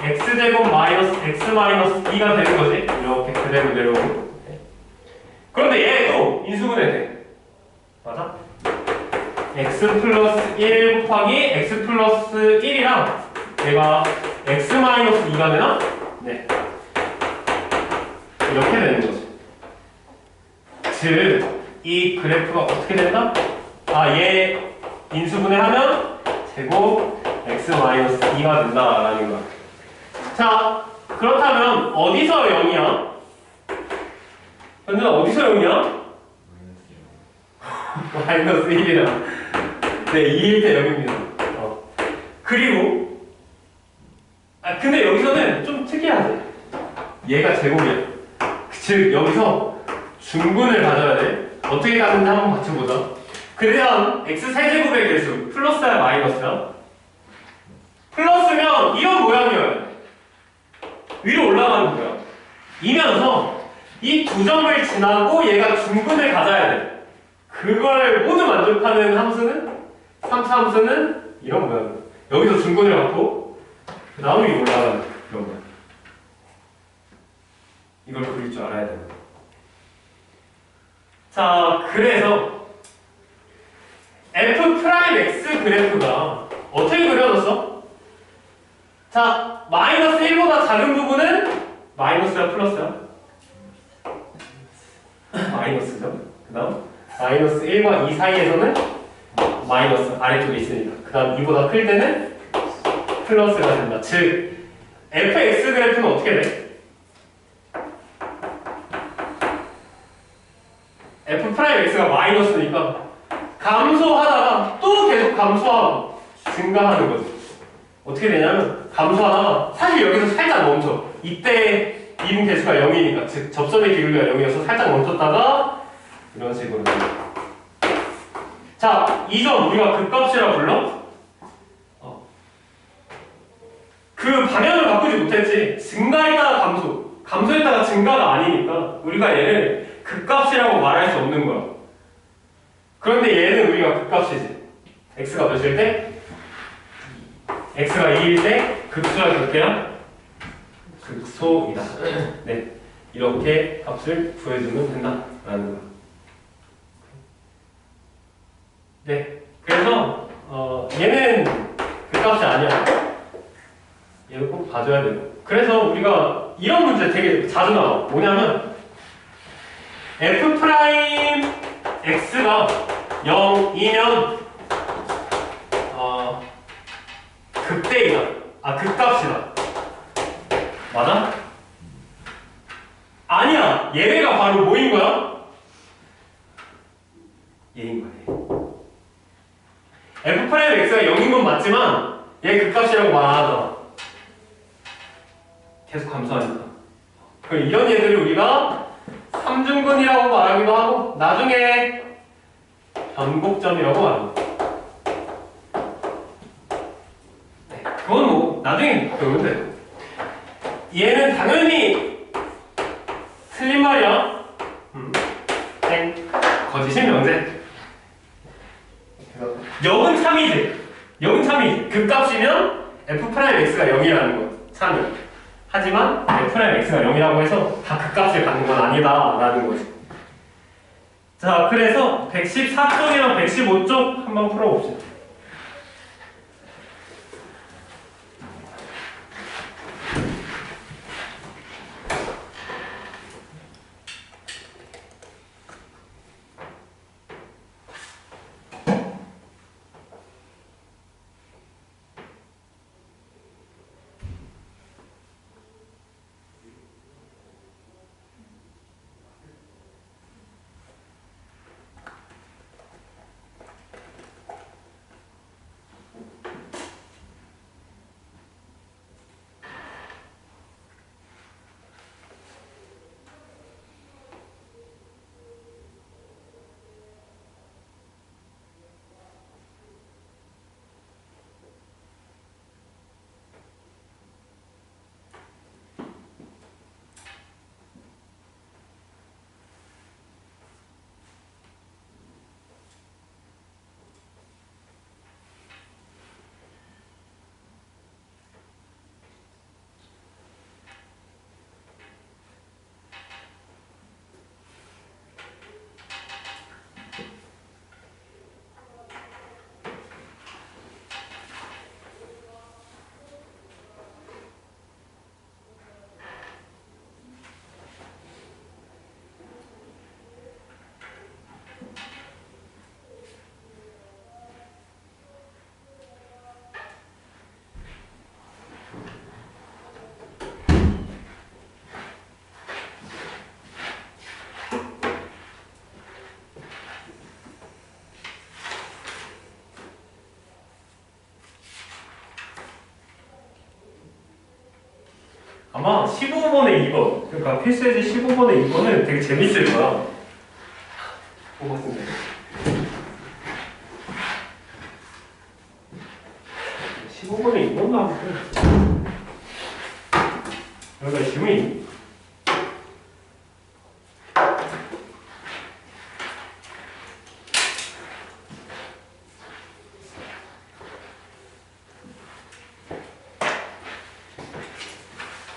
x제곱 마이너스 x 마이너스 2가 되는 거지? 이렇게 그대로 내려오고. 그런데 얘도 인수분해 돼. 맞아? x 플러스 1 곱하기 x 플러스 1이랑 얘가 x 마이너스 2가 되나? 네. 이렇게 되는 거지. 즉, 이 그래프가 어떻게 된다? 아, 얘 인수분해하면 제곱 x 마이너스 2가 된다라는 거야. 자, 그렇다면 어디서 0이야? 현준아, 어디서 0이야? 마이너스 1이라. 네, 2일 때 0입니다. 그리고 근데 여기서는 좀 특이하지. 얘가 제곱이야. 즉 여기서 중근을 가져야 돼. 어떻게 가는지 한번 같이 보자. 그래야 x세제곱의 개수 플러스야 마이너스야? 플러스면 이런 모양이어야 돼. 위로 올라가는 거야. 이면서 이 두 점을 지나고 얘가 중근을 가져야 돼. 그걸 모두 만족하는 함수는 3차 함수는 이런 모양이야. 여기서 중근을 갖고 그 다음 위로 올라가는 이런 모양. 이걸 그릴 줄 알아야 돼. 자, 그래서 f'x 그래프가 어떻게 그려졌어? 자, 마이너스 1보다 작은 부분은 마이너스야 플러스야? 마이너스죠. 그 다음 마이너스 1과 2 사이에서는 마이너스 아래쪽에 있으니까 그 다음 2보다 클 때는 플러스가 된다. 즉 fx 그래프는 어떻게 돼? f'x가 마이너스니까 감소하다가 또 계속 감소하고 증가하는 거지. 어떻게 되냐면 감소하다가 사실 여기서 살짝 멈춰. 이때 미분 개수가 0이니까 즉 접선의 기울기가 0이어서 살짝 멈췄다가 이런 식으로 자, 이 점 우리가 극값이라 불러? 그 방향을 바꾸지 못했지. 증가했다가 감소, 감소했다가 증가가 아니니까 우리가 얘를 극값이라고 말할 수 없는 거야. 그런데 얘는 우리가 극값이지. x가 몇일 때? x가 2일 때 극수가 몇 개야? 극소이다. 네, 이렇게 값을 구해주면 된다라는 거야. 네, 그래서 얘는 극값이 아니야. 얘는 꼭 봐줘야 돼요. 그래서 우리가 이런 문제 되게 자주 나와. 뭐냐면 f'x가 0이면 극대이다. 극값이다. 맞아? 아니야. 얘네가 바로 뭐인 거야? 얘인 거야. f'x가 0인 건 맞지만 얘 극값이라고 말하잖아. 계속 감소하니까. 그럼 이런 얘들을 우리가 삼중근이라고 말하기도 하고 나중에 변곡점이라고 말합니다. 네, 그건 뭐 나중에 배우면 돼요. 얘는 당연히 틀린 말이야. 땡. 거짓인 명제. 역은 참이지. 역은 참이지. 극값이면 f'x가 0이라는 거. 참이. 하지만 f'x가 0이라고 해서 다 극값을 갖는 건 아니다라는 거지. 자, 그래서 114쪽이랑 115쪽 한번 풀어봅시다. 아마 15번에 2번, 그러니까 필수예제 15번에 2번은 되게 재밌을 거야. 고맙습니다. 15번에 2번도 하고 여기가 질문이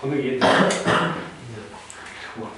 어느 이해돼? 좋아.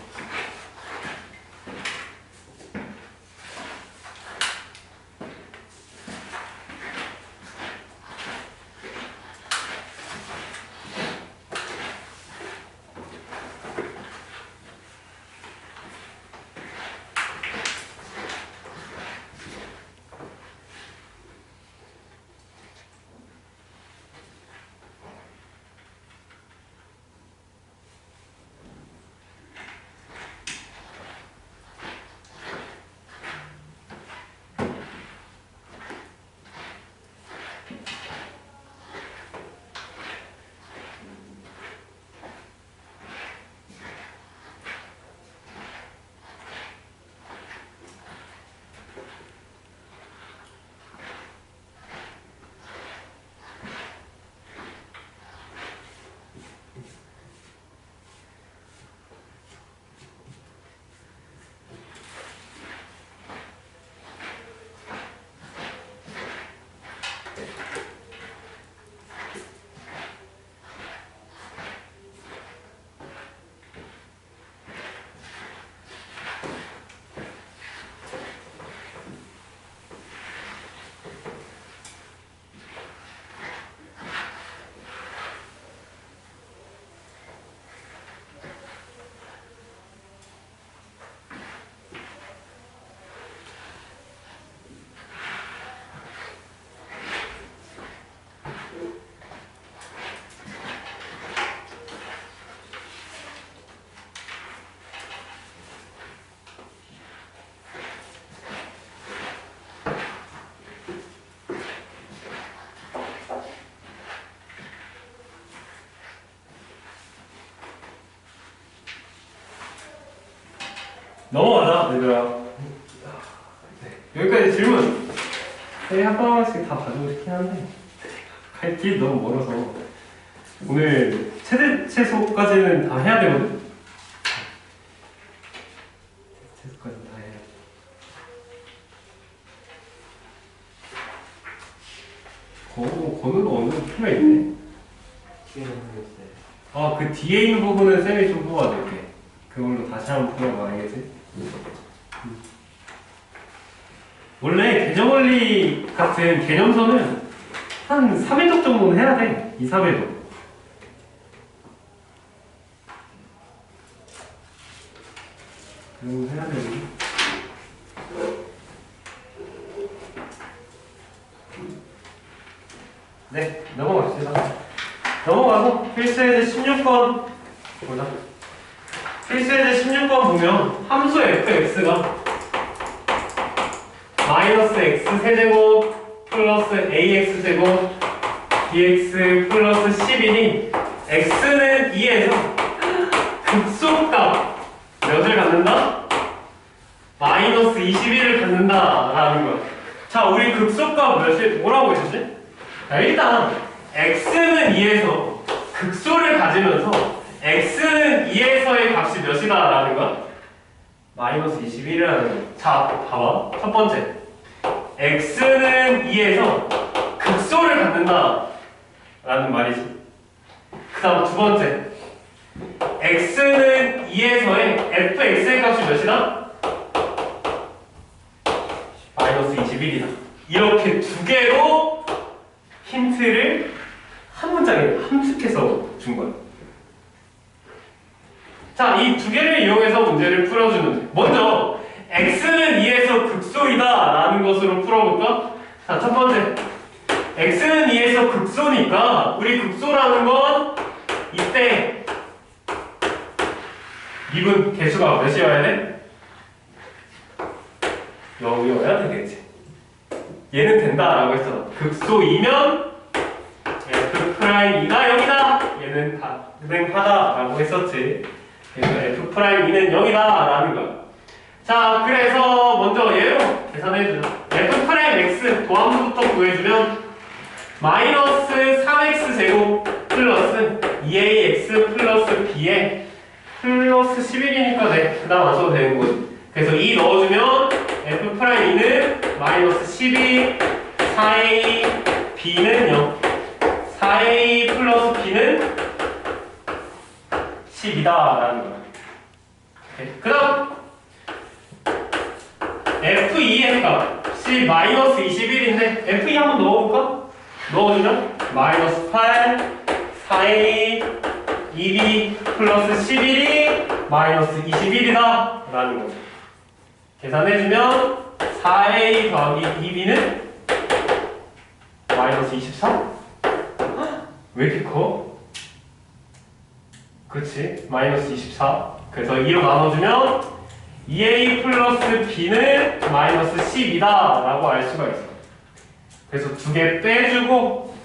넘어가자, 얘들아. 네. 여기까지 질문. 한 번씩 다 봐주고 싶긴 한데 갈 길 너무 멀어서 오늘 최소까지는 다 해야 되거든? 최소까지는 다 해야 돼. 건우도 어느 정도 필요가 있네. 아, 그 뒤에 있는 부분은 쌤이 좀 뽑아줄게. 그걸로 다시 한번 풀어봐, 알겠지? 원래 개정원리 같은 개념서는 한 3회독 정도는 해야 돼. 2, 3회독. 그럼 해야 되지. 네, 넘어갑시다. 넘어가서 필수예제 16번 보자. 필수예제 16번 보면 함수 fx가 마이너스 x 세제곱 플러스 ax 제곱 bx 플러스 11이 x는 2에서 극소값 몇을 갖는다? 마이너스 21을 갖는다 라는 거야. 자, 우리 극소값 몇이 뭐라고 했었지? 자, 일단 x는 2에서 극소를 가지면서 x는 2에서의 값이 몇이다 라는 거야? 마이너스 21이라는 거야. 자, 봐봐. 첫 번째, x는 2에서 극소를 갖는다 라는 말이지. 그 다음 두 번째, x는 2에서의 fx의 값이 몇이다? 마이너스 21이다. 이렇게 두 개로 힌트를 한 문장에 함축해서 준 거야. 자, 이 두 개를 이용해서 문제를 풀어주면 돼. 먼저 x는 2에서 극소이다 라는 것으로 풀어볼까? 자, 첫 번째, x는 2에서 극소니까 우리 극소라는 건 이때 미분 개수가 몇이어야 돼? 0이어야 되겠지. 얘는 된다라고 했어. 극소이면 f'2가 0이다. 얘는 가능하다라고 했었지. 그래서 f'2는 0이다 라는 거야. 자, 그래서 먼저 얘로 계산해주자. f'x 도함수부터 구해주면 마이너스 3x 제곱 플러스 2ax 플러스 b에 플러스 11이니까 네, 그 다음 안 써도 되는 거지. 그래서 2 넣어주면 f'2는 마이너스 12, 4a, b는 0. 4a 플러스 b는 10이다 라는 거야. 그 다음 f2의 값이 마이너스 21인데 f2 한번 넣어볼까? 넣어주면 마이너스 8, 4a, 2b 플러스 11이 마이너스 21이다 라는 거죠. 계산해주면 4a 더하기 2b는 마이너스 24? 왜 이렇게 커? 그치? 마이너스 24. 그래서 2로 나눠주면 2a 플러스 b는 마이너스 10이다 라고 알 수가 있어. 그래서 두 개 빼주고,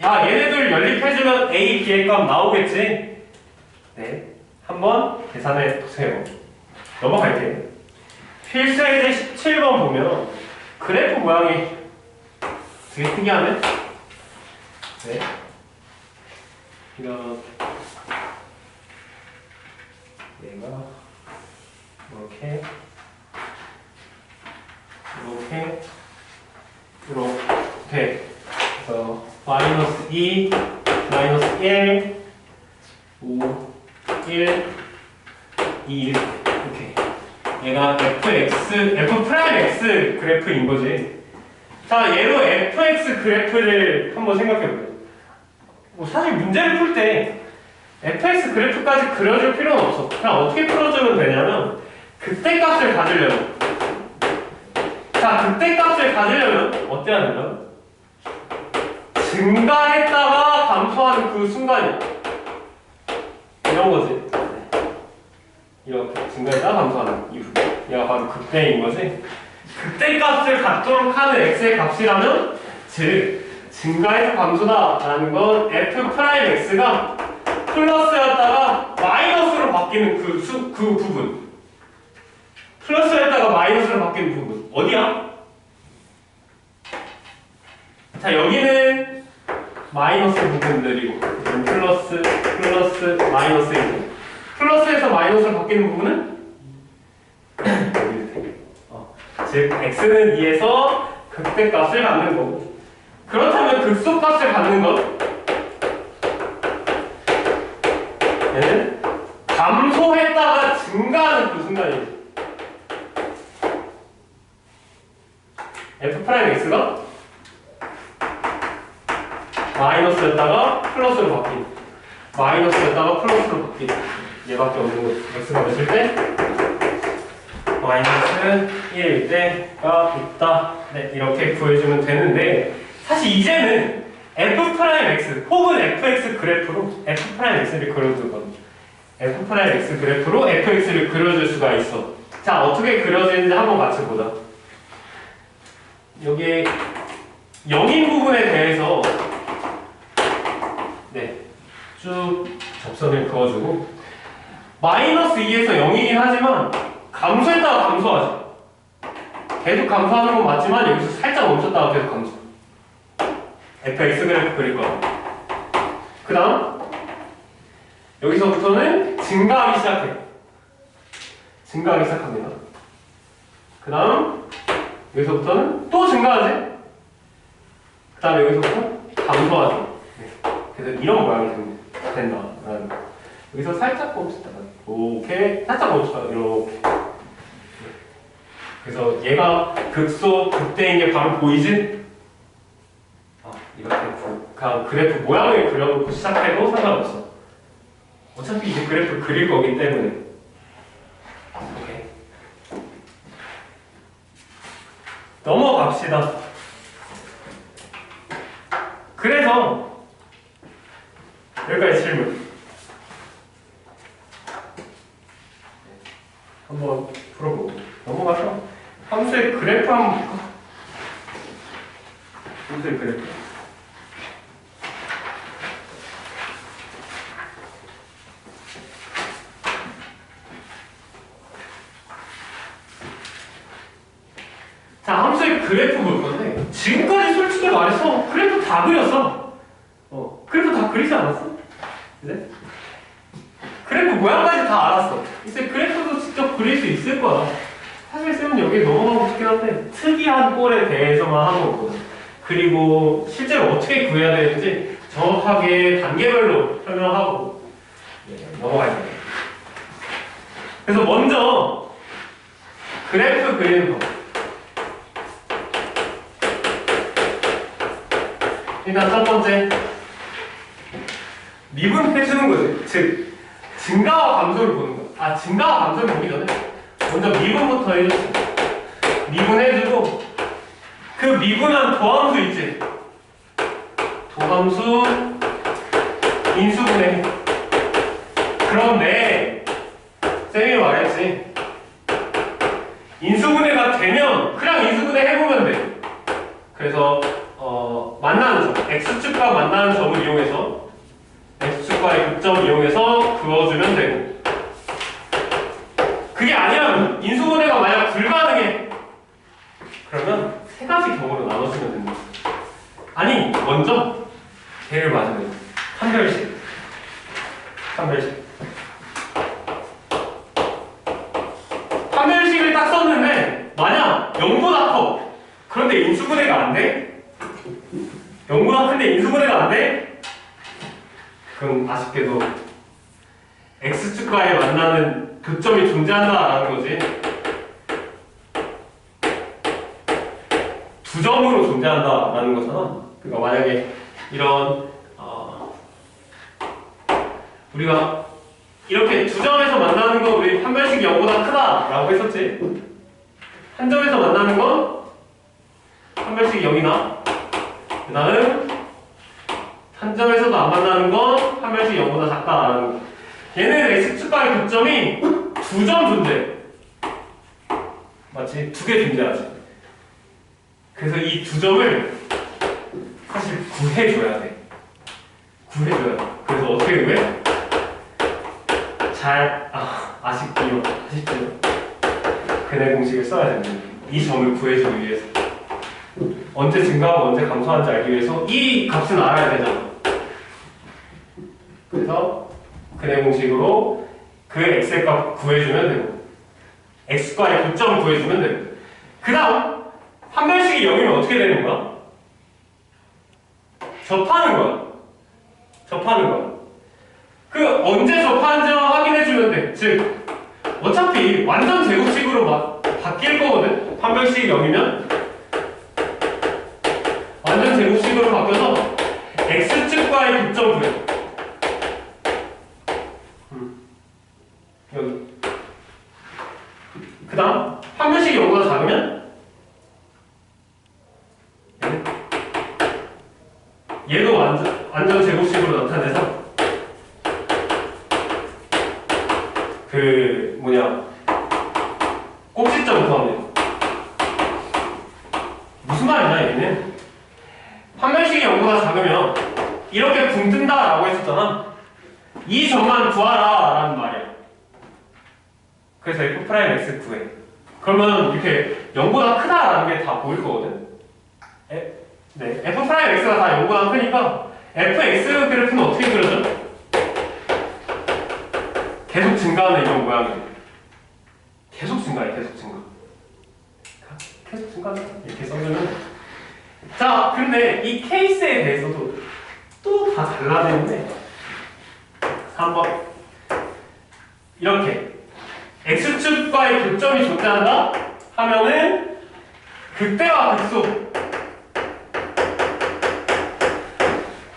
야, 얘네들 연립해주면 a, b의 값 나오겠지? 네, 한번 계산해 보세요. 넘어갈게요. 필수예제 17번 보면 그래프 모양이 되게 특이하네? 네. 이렇게 얘가 이렇게 그래서 마이너스 2, 마이너스 1, 5, 1, 2 이렇게 얘가 f'x 그래프인 거지. 자, 얘로 fx 그래프를 한번 생각해볼게요. 뭐 사실 문제를 풀 때 fx 그래프까지 그려줄 필요는 없어. 그냥 어떻게 풀어주면 되냐면 극대값을 가지려면, 자, 극대값을 가지려면 어때야 된다? 증가했다가 감소하는 그 순간이야. 이런 거지. 이렇게 증가했다가 감소하는 이 부분. 얘가 바로 극대인 거지. 극대값을 갖도록 하는 x의 값이라면, 즉 증가해서 감소다라는 건 f'x가 플러스였다가 마이너스로 바뀌는 그 부분. 플러스에다가 마이너스로 바뀌는 부분 어디야? 자, 여기는 마이너스 부분들이고 플러스 마이너스이고, 플러스에서 마이너스로 바뀌는 부분은 즉 x는 2에서 극대값을 갖는 거고, 그렇다면 극소값을 갖는 것 얘는 감소했다가 증가하는 그 순간이에요. f'x가 마이너스였다가 플러스로 바뀌는, 마이너스였다가 플러스로 바뀌는 얘밖에 없는 거죠. x가 몇일 때? 마이너스 1일 때가 있다. 네, 이렇게 구해주면 되는데, 사실 이제는 f'x 혹은 fx 그래프로 f'x를 그려줄 겁니다. f'x 그래프로 fx를 그려줄 수가 있어. 자, 어떻게 그려지는지 한번 같이 보자. 여기 영인 부분에 대해서 네, 쭉 접선을 그어주고, 마이너스 2에서 0이긴 하지만 감소했다가 감소하지. 계속 감소하는 건 맞지만 여기서 살짝 멈췄다가 계속 감소. fx 그래프 그릴 거야. 그 다음 여기서부터는 증가하기 시작해. 증가하기 시작합니다. 그 다음 여기서부터는 또 증가하지. 그 다음에 여기서부터 감소하지. 네. 그래서 이런 모양이 된다. 여기서 살짝 멈췄다가 이렇게 살짝 멈췄다가 이렇게. 그래서 얘가 극소 극대인 게 바로 보이지? 이렇게 그냥 그래프 모양을 그려놓고 시작해도 상관없어. 어차피 이제 그래프 그릴 거기 때문에. 오케이. 넘어갑시다. 그래서 여기까지 질문 한번 풀어보고 넘어가서 함수의 그래프 한번 볼까? 함수의 그래프. 자, 함수의 그래프 볼 건데, 지금까지 솔직히 말해서 그래프 다 그렸어. 그래프 다 그리지 않았어? 이제? 그래프 모양까지 다 알았어. 이제 그래프도 직접 그릴 수 있을 거야. 사실 쌤은 여기에 넘어가고 싶긴 한데, 특이한 꼴에 대해서만 한번 보자. 그리고 실제로 어떻게 구해야 되는지 정확하게 단계별로 설명하고 넘어갈게요. 그래서 먼저 그래프 그리는 법. 일단 첫 번째, 미분해주는 거지. 즉, 증가와 감소를 보는 거야. 증가와 감소를 보기 전에 먼저 미분부터 해줬어. 미분해주고, 그 미분한 도함수 있지? 도함수 인수분해. 그런데 쌤이 말했지, 인수분해가 되면 그냥 인수분해 해보면 돼. 그래서 만나는 점, x축과 만나는 점을 이용해서 x축과의 극점을 이용해서 그어주면 되고, 그게 아니면 인수분해가 만약 불가능해, 그러면 세 가지 경우로 나눠주면 됩니다. 아니, 먼저 걔를 맞으면 판별식. 판별식을 딱 썼는데 만약 0보다 커, 그런데 인수분해가 안 돼? 0보다 큰데 인수분해가 안 돼? 그럼 아쉽게도 x축과에 만나는 교점이 존재한다라는 거지. 두 점으로 존재한다라는 거잖아. 그러니까 만약에 이런 우리가 이렇게 두 점에서 만나는 거 우리 판별식이 0보다 크다라고 했었지. 한 점에서 만나는 건 판별식이 0이나, 그 다음 한 점에서도 안 만나는 건 판별식이 0보다 작다라는 거. 얘는 x축과의 교점이 두 점 존재. 맞지? 두 개 존재하지. 그래서 이 두 점을 사실 구해줘야 돼. 구해줘야 돼. 그래서 어떻게 구해? 아쉽지요. 근의 공식을 써야 됩니다. 이 점을 구해주기 위해서. 언제 증가하고 언제 감소하는지 알기 위해서 이 값은 알아야 되잖아. 그래서 근의 공식으로 그 x의 값 구해주면 되고 x과의 교점 구해주면 되고 그 다음 판별식이 0이면 어떻게 되는 거야? 접하는 거야. 접하는 거야. 그 언제 접하는지만 확인해주면 돼. 즉 어차피 완전 제곱식으로 바뀔 거거든. 판별식이 0이면 완전 제곱식으로 바뀌어서 x축과의 교점 구해. 여기. 그 다음 판별식이 0보다 작으면 얘도 완전 제곱식으로 나타내서 그 꼭지점 구합니다. 무슨 말이냐 얘는? 판별식이 0보다 작으면 이렇게 붕 뜬다 라고 했었잖아. 이 점만 구하라 라는 말이야. 그래서 f'x 구해. 그러면 이렇게 0보다 크다라는 게 다 보일 거거든. 네, f'x가 다 0보다 크니까 fx 그래프는 어떻게 그려져? 계속 증가하는 이런 모양이에요. 계속 증가해, 계속 증가. 계속 증가해. 이렇게 써주면. 자, 근데 이 케이스에 대해서도 또 다 달라지는데 3번 이렇게 x축과의 교점이 존재한다 하면은 극대와 극소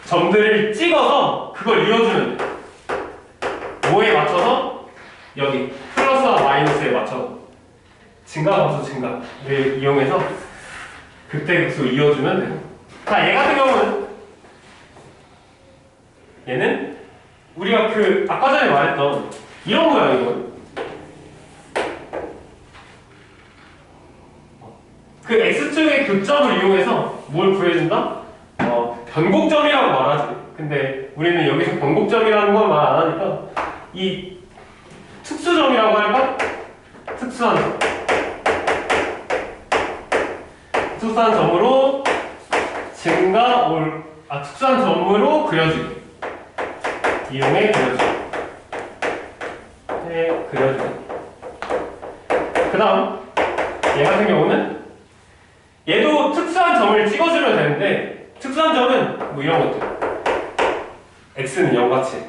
점들을 찍어서 그걸 이어주면 돼. 뭐에 맞춰서? 여기 플러스와 마이너스에 맞춰서 증가 감소 증가를 이용해서 극대 극소 이어주면 돼요. 자, 얘 같은 경우는 얘는 우리가 아까 전에 말했던 이런 모양이거든. 그 x축의 교점을 이용해서 뭘 구해준다? 변곡점이라고 말하지. 근데 우리는 여기서 변곡점이라는 건 말 안 하니까 이 특수점이라고 할까? 특수한 점. 특수한 점으로 특수한 점으로 그려주기. 이용해 그려주기. 네, 그려주기. 그 다음 얘 같은 경우는 얘도 특수한 점을 찍어주면 되는데 특수한 점은 뭐 이런 것들 x는 0같이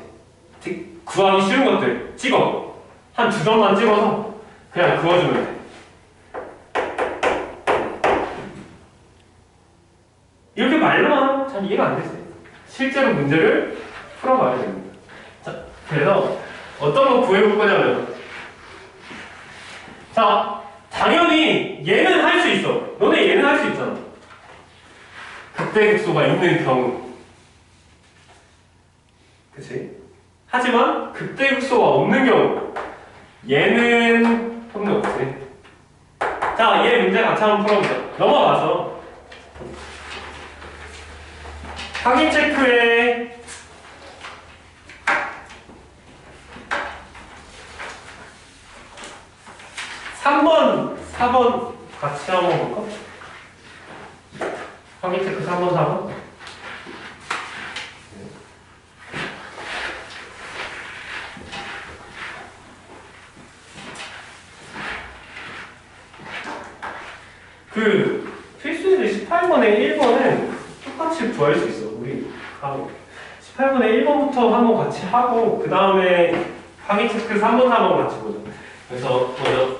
구하기 쉬운 것들 찍어 한 2점만 찍어서 그냥 그어주면 돼. 이렇게 말로만 잘 이해가 안 되지. 실제로 문제를 풀어봐야 됩니다. 자, 그래서 어떤 거 구해볼 거냐면 자, 당연히 얘는 할 수 있어. 너네 얘는 할 수 있잖아. 극대극소가 있는 경우. 그치? 하지만 극대극소가 없는 경우 얘는 없지. 자, 얘 문제 같이 한번 풀어보자. 넘어가서 확인 체크에 3번, 4번 같이 한번 볼까? 확인 체크 3번, 4번. 필수제들 18번에 1번은 똑같이 구할 수 있어. 우리 18번에 1번부터 한번 같이 하고 그 다음에 확인 체크 3번, 4번 같이 보자. 그래서 먼저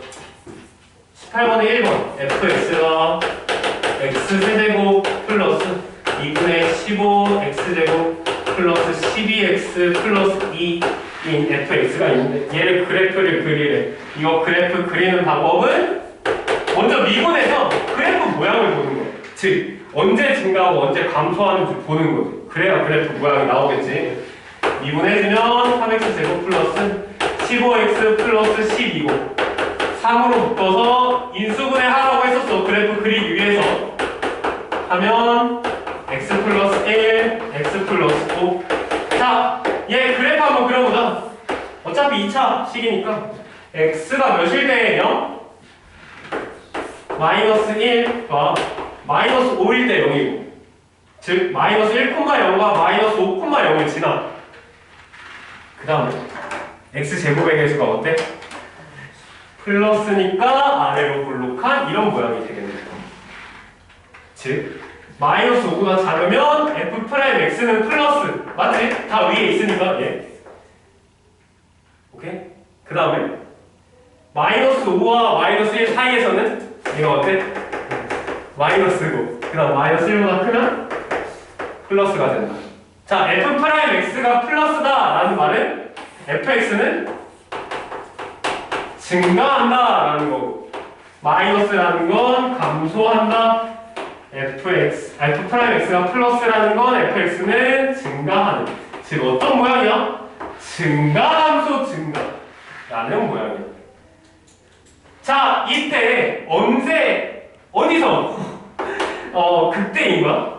18번에 1번 fx가 x세제곱 플러스 2분의 15x제곱 플러스 12x 플러스 2인 fx가 있는데 얘를 그래프를 그리래. 이거 그래프 그리는 방법은 먼저 미분해서 그래프 모양을 보는 거야. 즉 언제 증가하고 언제 감소하는지 보는 거지. 그래야 그래프 모양이 나오겠지. 미분해주면 3x제곱 플러스 15x 플러스 12고 3으로 묶어서 인수분해 하라고 했었어. 그래프 그리기 위해서 하면 x 플러스 1, x 플러스 5. 자, 얘 그래프 한번 그려보자. 어차피 2차 식이니까 x가 몇일 때 0? 마이너스 1과 마이너스 5일 때 0이고 즉 마이너스 1,0과 마이너스 5,0을 지나 그 다음에 x제곱의 개수가 어때? 플러스니까 아래로 볼록한 이런 모양이 되겠네. 즉 마이너스 5보다 작으면 f'x는 플러스 맞지? 다 위에 있으니까 예. 오케이? 그 다음에 마이너스 5와 마이너스 1 사이에서는 얘가 어때? 마이너스고 그 다음 마이너스 1보다 크면 플러스가 된다. 자 f'x가 플러스다 라는 말은 fx는 증가한다 라는 거고 마이너스라는 건 감소한다. f'x가 플러스라는 건 fx는 증가하는 즉 어떤 모양이야? 증가함수 증가 라는 모양이야. 자 이때 언제 어디서 극대인가?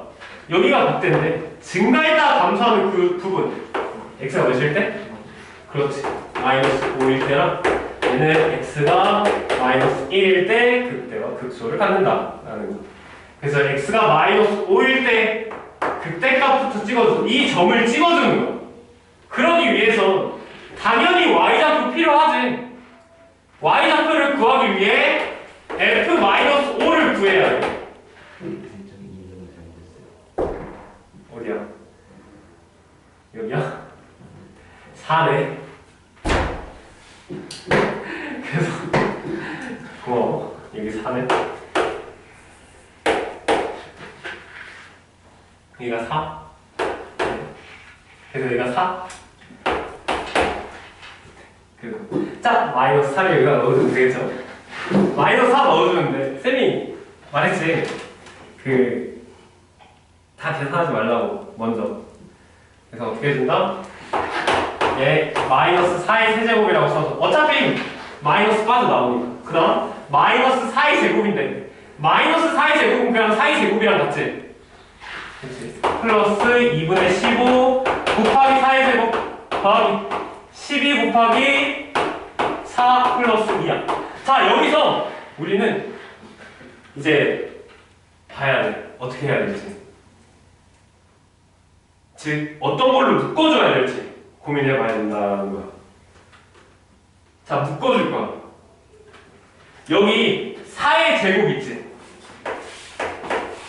여기가 극대인데 증가했다가 감소하는 그 부분 x가 몇일 때? 그렇지 마이너스 5일 때랑 얘는 x가 마이너스 1일 때 극대와 극소를 갖는다 라는 거. 그래서 x가 마이너스 5일 때 극대값부터 찍어줘 이 점을 찍어주는 거야. 그러기 위해서 당연히 y좌표 필요하지. y좌표를 구하기 위해 f-5를 구해야 돼. 어디야? 여기야? 4네. 그래서 고마워. 여기 4네. 여기가 4. 그래서 여기가 4. 짝 마이너스 4를 여기다 넣어주면 되겠죠? 마이너스 4 넣어주는데 쌤이 말했지. 다 계산하지 말라고 먼저. 그래서 어떻게 해준다? 얘 마이너스 4의 세제곱이라고 써서 어차피 마이너스 빠져나오니까 그 다음 마이너스 4의 제곱인데 마이너스 4의 제곱은 그냥 4의 제곱이랑 같지? 그치? 플러스 2분의 15 곱하기 4의 제곱 더하기 12 곱하기 4 플러스 2야. 자 여기서 우리는 이제 봐야 돼. 어떻게 해야 될지. 즉 어떤 걸로 묶어줘야 될지 고민해봐야 된다는 거야. 자 묶어줄 거야. 여기 4의 제곱 있지?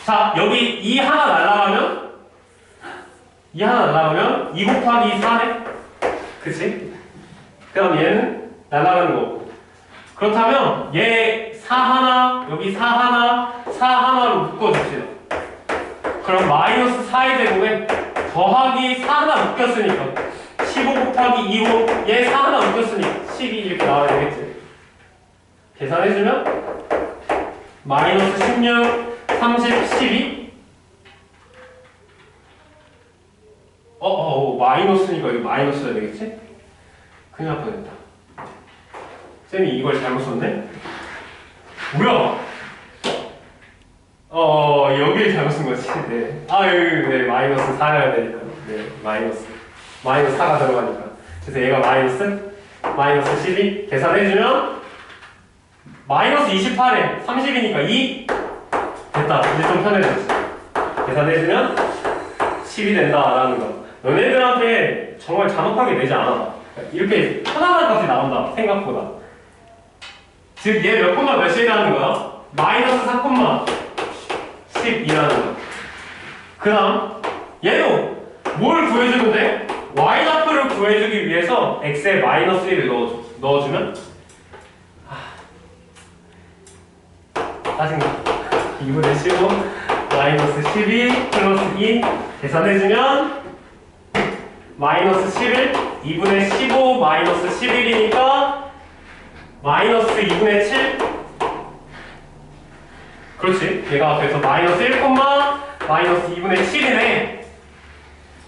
자 여기 2 하나 날라가면 2 곱하기 4네? 그치? 그 다음 얘는 날라가는 거고 그렇다면 얘 4 하나 여기 4 하나 4 하나로 묶어줍시다. 그럼 마이너스 4의 제곱에 더하기 4 하나 묶였으니까 15 곱하기 2호 얘 4 하나 묶였으니까 12 이렇게 나와야 되겠지. 계산해주면 마이너스 16 30 12 마이너스니까 여기 마이너스야 되겠지? 큰일 날 뻔했다. 쌤이 이걸 잘못 썼네? 뭐야? 여기를 잘못 쓴 거지. 네. 네, 마이너스 4여야 되니까. 네, 마이너스 4가 들어가니까. 그래서 얘가 마이너스 12 계산해주면 마이너스 28에 30이니까 2 됐다. 이제 좀 편해졌지. 계산해주면 10이 된다라는 거. 너네들한테 정말 잔혹하게 내지 않아. 이렇게 편안한 값이 나온다. 생각보다. 즉 얘 몇 콤마 몇이라는 거야? 마이너스 4,10이라는 거야. 그 다음 얘도 뭘 구해주는데? y좌표를 구해주기 위해서 x에 마이너스 1을 넣어주면 짜증나. 2분의 15 마이너스 12 플러스 2 계산해주면 마이너스 11 2분의 15 마이너스 11이니까 마이너스 2분의 7 그렇지. 얘가 그래서 마이너스 1, 마이너스 2분의 7이네.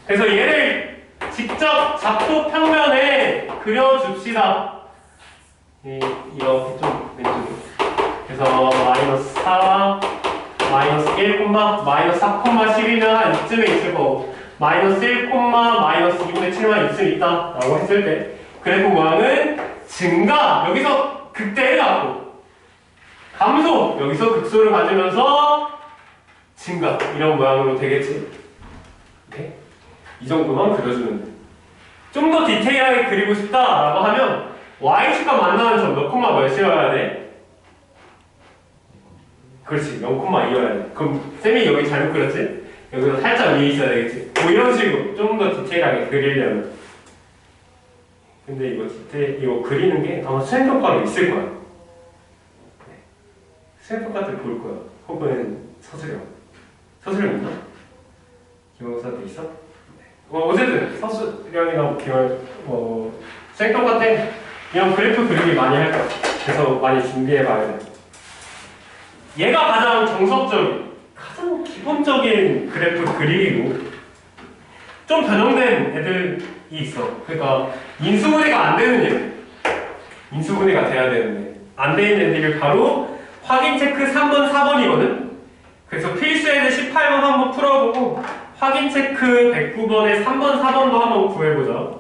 그래서 얘를 직접 잡초 평면에 그려줍시다. 이렇게 좀 왼쪽으로. 그래서 마이너스 4, 마이너스 1, 마이너스 4, 12는 한 이쯤에 있을 거고 마이너스 1, 마이너스 2분의 7만 이쯤 있다 라고 했을 때 그래프 모양은 증가 여기서 극대해갖고 감소! 여기서 극소를 가지면서 증가. 이런 모양으로 되겠지. 네? 이 정도만 그려주면 돼. 좀 더 디테일하게 그리고 싶다라고 하면 y축과 만나는 점 몇 콤마 몇이어야 돼? 그렇지, 0,2여야 돼. 그럼 쌤이 여기 잘못 그렸지? 여기서 살짝 위에 있어야 되겠지? 뭐 이런 식으로 좀 더 디테일하게 그리려면. 근데 이거 그리는 게 아마 수행평가로 있을 거야. 네. 수행평가 때 볼 거야. 혹은 서술형. 서술형 있나? 기말고사 때 있어? 어쨌든 서술형이나 수행평가 때 이런 그래프 그리기 많이 할 거야. 그래서 많이 준비해봐야 돼. 얘가 가장 정석적인, 가장 기본적인 그래프 그리기고 좀 변형된 애들이 있어. 그러니까 인수분해가 안 되는 얘, 인수분해가 돼야 되는데 안 되는 애들이 바로 확인 체크 3번, 4번이거든. 그래서 필수애들 18번 한번 풀어보고 확인 체크 109번에 3번, 4번도 한번 구해보자.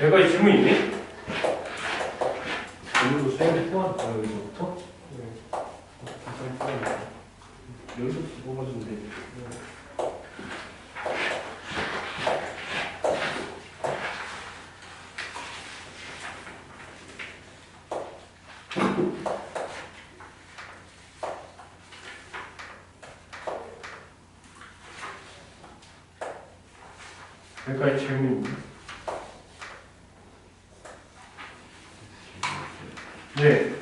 여기까지 질문 있니? 오늘도 수행을 포함 여기서부터? 네. 여기서부터 뽑아주면 돼. 여기까지 질문 있니? 네.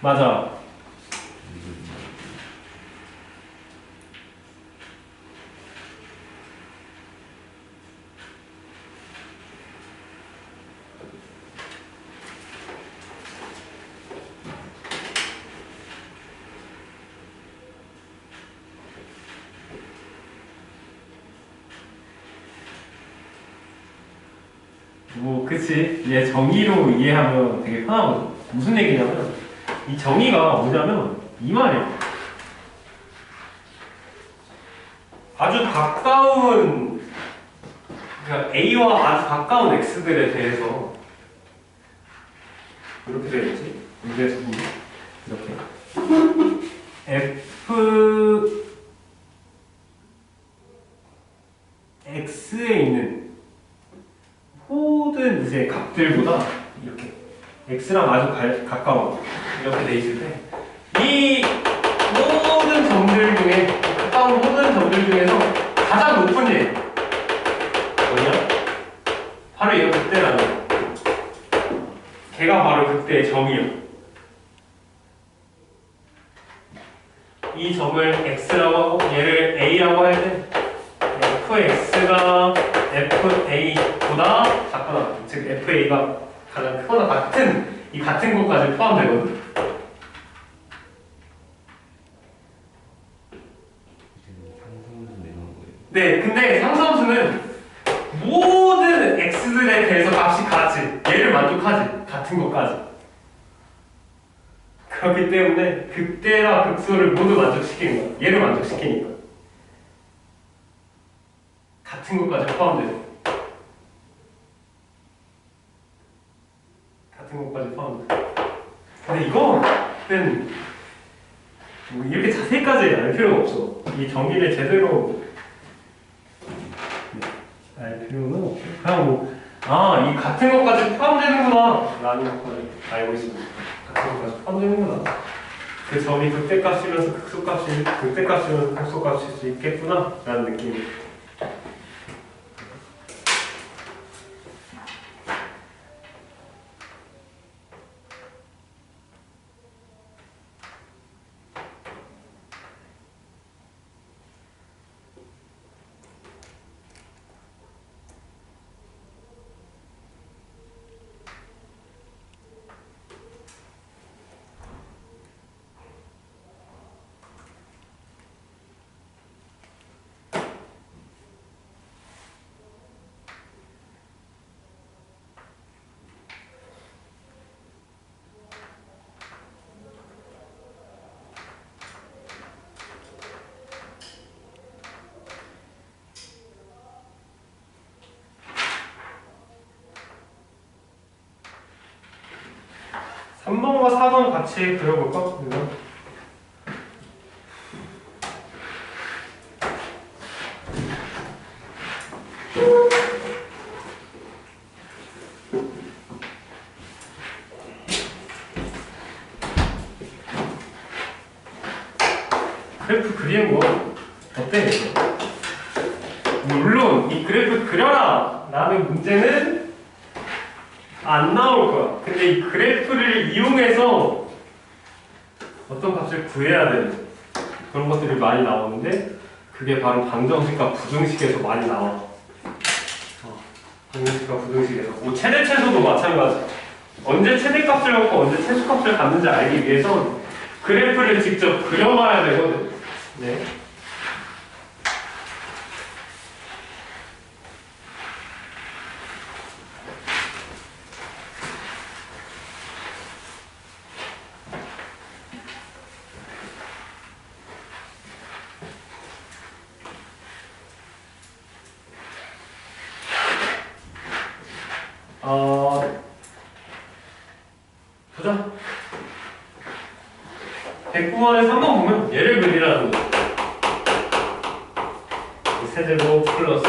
맞아. 뭐 그치, 얘 정의로 이해하면 되게 편하거든. 무슨 얘기냐면 이 정의가 뭐냐면 이 말이야. 아주 가까운 그러니까 A와 아주 가까운 X들에 대해서 이렇게 되어 있지. 문제에서 보면 이렇게 X에 있는 모든 이제 값들보다 이렇게 X랑 아주 가까운 이렇게 돼 있을 때 이 모든 점들 중에 가까운 모든 점들 중에서 가장 높은 예 뭐냐? 바로 얘가 극대라는 거야. 걔가 바로 극대의 점이야. 이 점을 X라고 하고 얘를 A라고 할 때 fx가 fa보다 작거나 즉 fa가 가장 크거나 같은 이 같은 것까지 포함되거든. 상승도 내는 거예요. 네, 근데 상수함수는 모든 x들에 대해서 값이 같지. 얘를 만족하지. 같은 것까지. 그렇기 때문에 극대와 극소를 모두 만족시키는 거야. 얘를 만족시키니까. 같은 것까지 포함돼서. 같은 것까지 포함돼서. 근데 이거는 뭐 이렇게 자세히까지 알 필요가 없어. 이 정의를 제대로 알 필요는 없어. 그냥 뭐, 아, 이 같은 것까지 포함되는구나 라는 것까지 알고 있습니다. 같은 것까지 포함되는구나. 그 점이 극대값이면서 극소값이, 극대값이면서 극소값일 수 있겠구나 라는 느낌. 삼번과 4번 같이 그려볼까? 그래서 그래프 그리는 거 어때? 이거? 물론 이 그래프 그려라 라는 문제는 안 나올 거야. 근데 이 그래프를 이용해서 어떤 값을 구해야 되는 그런 것들이 많이 나오는데 그게 바로 방정식과 부등식에서 많이 나와. 방정식과 부등식에서 뭐 최대 최소도 마찬가지. 언제 최대값을 갖고 언제 최소값을 갖는지 알기 위해선 그래프를 직접 그려봐야 되거든. 네. 보자. 109번에 3번 보면 얘를 그리라는 거. 세제곱 플러스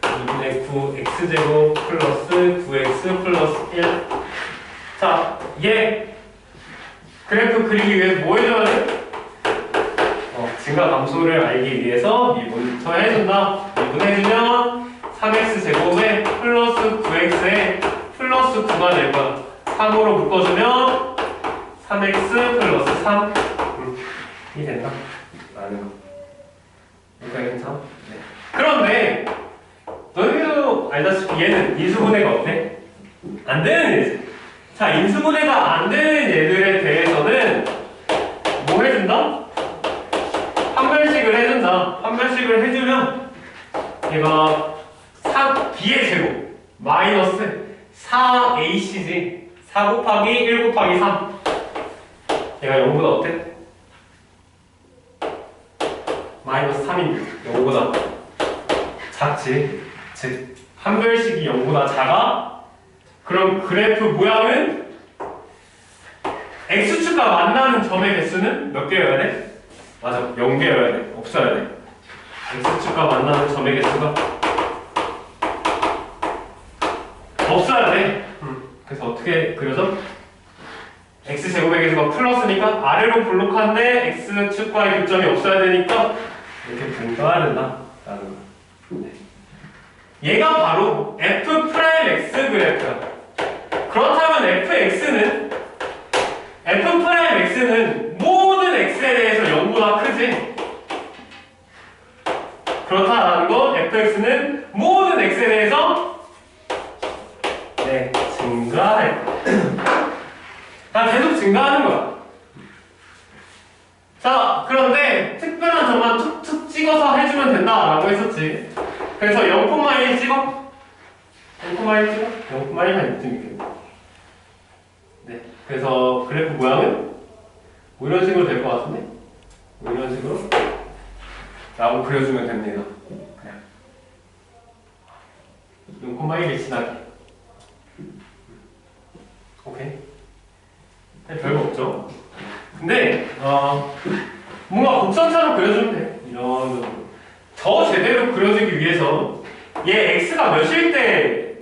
2분의 9 x제곱 플러스 9x 플러스 1. 자, 얘 그래프 그리기 위해 뭐 해줘야 돼? 증가 감소를 알기 위해서 미분부터 해준다. 미분해주면 3x제곱에 플러스 9x에 플러스 9가 될 거야. 3으로 묶어주면 3x 플러스 3이 된다. 라는 거. 여기까지 괜찮아? 네. 그런데 너희도 알다시피 얘는 인수분해가 어때? 안 되는 얘지. 자, 인수분해가 안 되는 얘들에 대해서는 뭐 해준다? 판별식을 해준다. 판별식을 해주면 얘가 4b의 제곱 마이너스 4ac지. 4 곱하기 1 곱하기 3. 얘가 0보다 어때? 마이너스 3인데 0보다 작지. 즉 판별식이 0보다 작아? 그럼 그래프 모양은 x축과 만나는 점의 개수는 몇 개여야 돼? 맞아, 0개여야 돼. 없어야 돼. x축과 만나는 점의 개수가 없어야 돼. 그래서 어떻게 그려져? x제곱의 개수가 플러스니까 아래로 볼록한데 x축과의 교점이 없어야 되니까 이렇게 분가해야 된다 라는 거야. 네. 얘가 바로 f'x 그래프야. 그렇다면 f'x는 모든 x에 대해서 0보다 크지? 그렇다라는 건 fx는 모든 x에 대해서 네, 증가할 거야. 계속 증가하는 거야. 자, 그런데 특별한 점만 툭툭 찍어서 해주면 된다라고 했었지. 그래서 0,1 찍어? 0,1 찍어? 0,1한 이쯤 있겠네. 네. 그래서 그래프 모양은 뭐 이런 식으로 될 것 같은데? 뭐 이런 식으로? 라고 그려주면 됩니다. 그냥 0,1이 지나게. 오케이. 네, 별거 없죠? 근데 뭔가 곡선처럼 그려주면 돼. 이런 식으로. 더 제대로 그려주기 위해서 얘 x가 몇일 때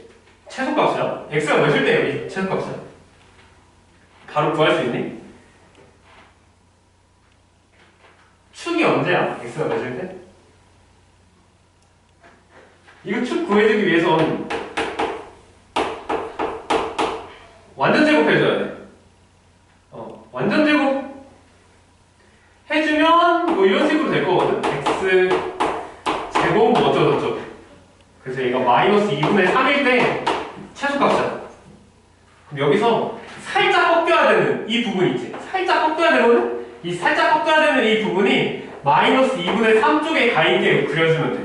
최소값이야? x가 몇일 때 여기 최소값이야? 바로 구할 수 있니? 축이 언제야? x가 몇일 때? 이거 축 구해주기 위해선 완전 제곱해줘야 돼. 완전 제곱 해주면 뭐 이런 식으로 될 거거든? x 제곱 뭐 어쩌고저쩌고. 그래서 얘가 마이너스 2분의 3일 때 최소값이야. 그럼 여기서 살짝 꺾여야 되는 이 부분 있지? 살짝 꺾여야 되거든? 이 살짝 꺾여야 되는 이 부분이 마이너스 2분의 3 쪽에 가 있게 그려주면 돼.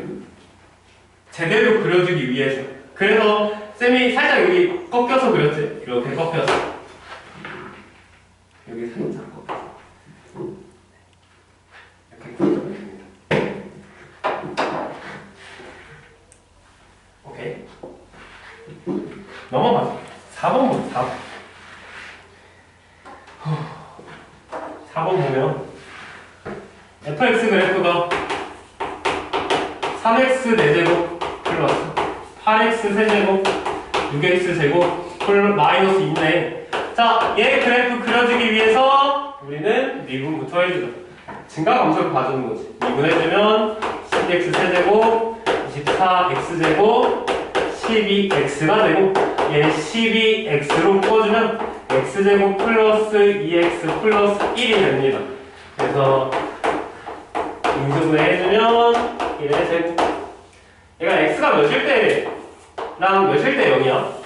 제대로 그려주기 위해서. 그래서 쌤이 살짝 여기 꺾여서 그렸지? 이렇게 꺾여서. 여기 살짝 꺾여서. 이렇게 그려주면 됩니다. 오케이. 넘어가자. 4번 보자. 4번. 4번 보면 fx 그래프가 3x 4제곱 플러스 8x 세제곱 6x 제곱 마이너스 2네. 자, 얘 그래프 그려주기 위해서 우리는 미분부터 해주자. 증가 감소를 봐주는 거지. 미분해주면 12x 세제곱 24x 제곱 12x가 되고 얘 12x로 풀어주면 x제곱 플러스 2x 플러스 1이 됩니다. 그래서 인수분해 해주면 1의 제곱. 얘가 x가 몇일 때랑 몇일 때 0이야?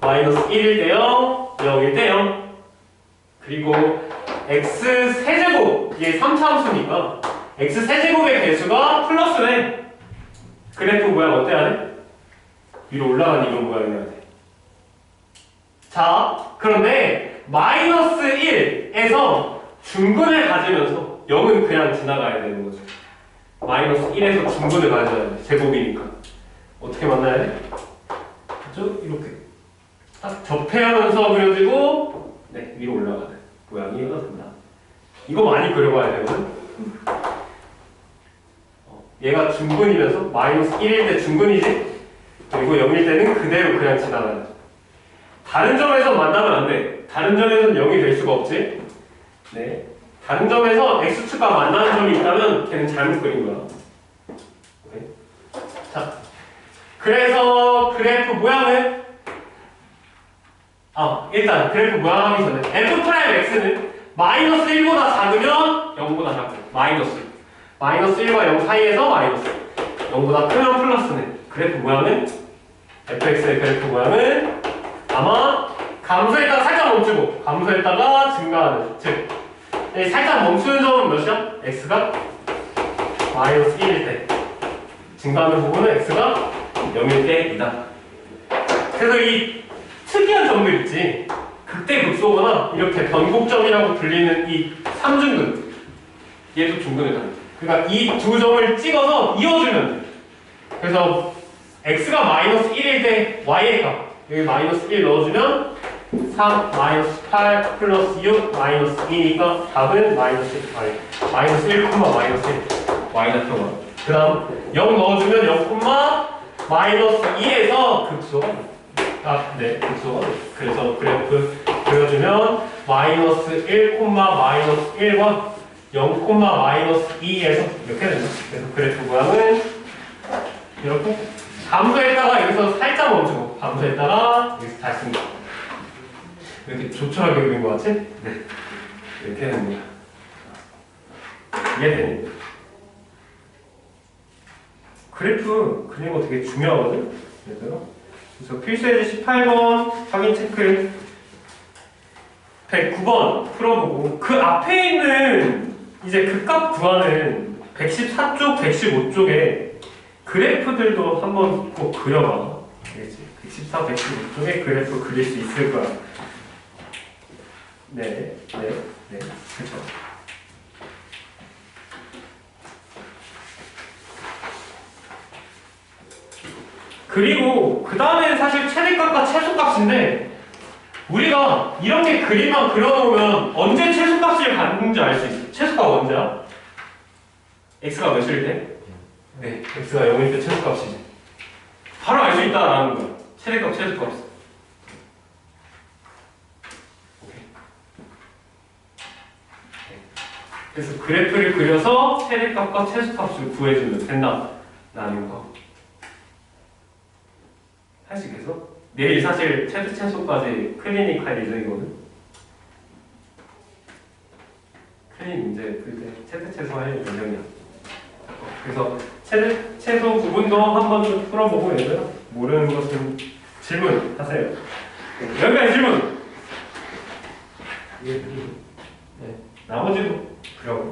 마이너스 1일 때 0, 0일 때 0. 그리고 x 세제곱, 얘 3차함수니까 x 세제곱의 개수가 플러스네. 그래프 모양 어때야 돼? 위로 올라가는 이런 모양이어야 돼. 자, 그런데 마이너스 1에서 중근을 가지면서 0은 그냥 지나가야 되는 거죠. 마이너스 1에서 중근을 가져야 돼. 제곱이니까. 어떻게 만나야 돼? 그죠? 이렇게. 딱 접해하면서 그려지고, 네, 위로 올라가야 돼. 모양이 이해가 된다. 이거 많이 그려봐야 되거든? 얘가 중근이면서 마이너스 1일 때 중근이지? 그리고 0일 때는 그대로 그냥 지나가야 돼. 다른 점에서 만나면 안 돼. 다른 점에서는 0이 될 수가 없지? 네. 다른 점에서 x축과 만나는 점이 있다면 걔는 잘못 그린 거야. 오케이. 자, 그래서 그래프 모양은 일단 그래프 모양 하기 전에 f'x는 마이너스 1보다 작으면 0보다 작고 마이너스 1과 0 사이에서 마이너스 0보다 크면 플러스네. 그래프 모양은 fx의 그래프 모양은 아마 감소했다가 살짝 멈추고 감소했다가 증가하는, 즉 살짝 멈추는 점은 몇이야? x가 마이너스 1일 때 증가하는 부분은 x가 0일 때이다. 그래서 이 특이한 점들 있지, 극대극소거나 이렇게 변곡점이라고 불리는 이 3중근, 얘도 중근을 가는. 그러니까 이 두 점을 찍어서 이어주면 돼. 그래서 x가 마이너스 1일 때 y의 값 여기 마이너스 1 넣어주면 3 마이너스 8 플러스 6 마이너스 2니까 답은 마이너스 1 마이너스 1, 마이너스 1 y다 표가 그 다음 0 넣어주면 0, 마이너스 2에서 극소가 네 극소가 그래서 그래프 그려주면 마이너스 1, 마이너스 1과 0, 마이너스 2에서 이렇게 된다. 그래서 그래프 모양은 이렇게 감소했다가 여기서 살짝 멈추고 감소했다가 여기서 다시 씁니다. 이렇게 조촐하게 그린 것 같지? 네. 이렇게 됩니다. 이해되니? 그래프 그리는 거 되게 중요하거든? 얘들아. 그래서 필수예제 18번 확인 체크 109번 풀어보고 그 앞에 있는 이제 그 값 구하는 114쪽, 115쪽에 그래프들도 한번 꼭 그려봐. 알겠지? 114, 115쪽에 그래프 그릴 수 있을 거야. 네, 그렇죠. 그리고 그 다음에는 사실 최대값과 최소값인데 우리가 이렇게 그림만 그려놓으면 언제 최소값을 갖는지 알 수 있어. 최소값 언제야? x가 몇일 때? 네, x가 0일 때 최소값이지. 바로 알 수 있다라는 거야. 최대값, 최소값. 오케이. 네. 그래서 그래프를 그려서 최대값과 최소값을 구해주면 된다라는 거. 할 수 있겠어? 내일 사실 최대 최소까지 클리닉 할 예정이거든. 클리닉 문제 풀 때 최대 최소 할 예정이야. 그래서 최대 최소 부분도 한번 좀 풀어보고 얘들아 모르는 것은 질문 하세요. 여기까지 질문. 네. 나머지도 그려고.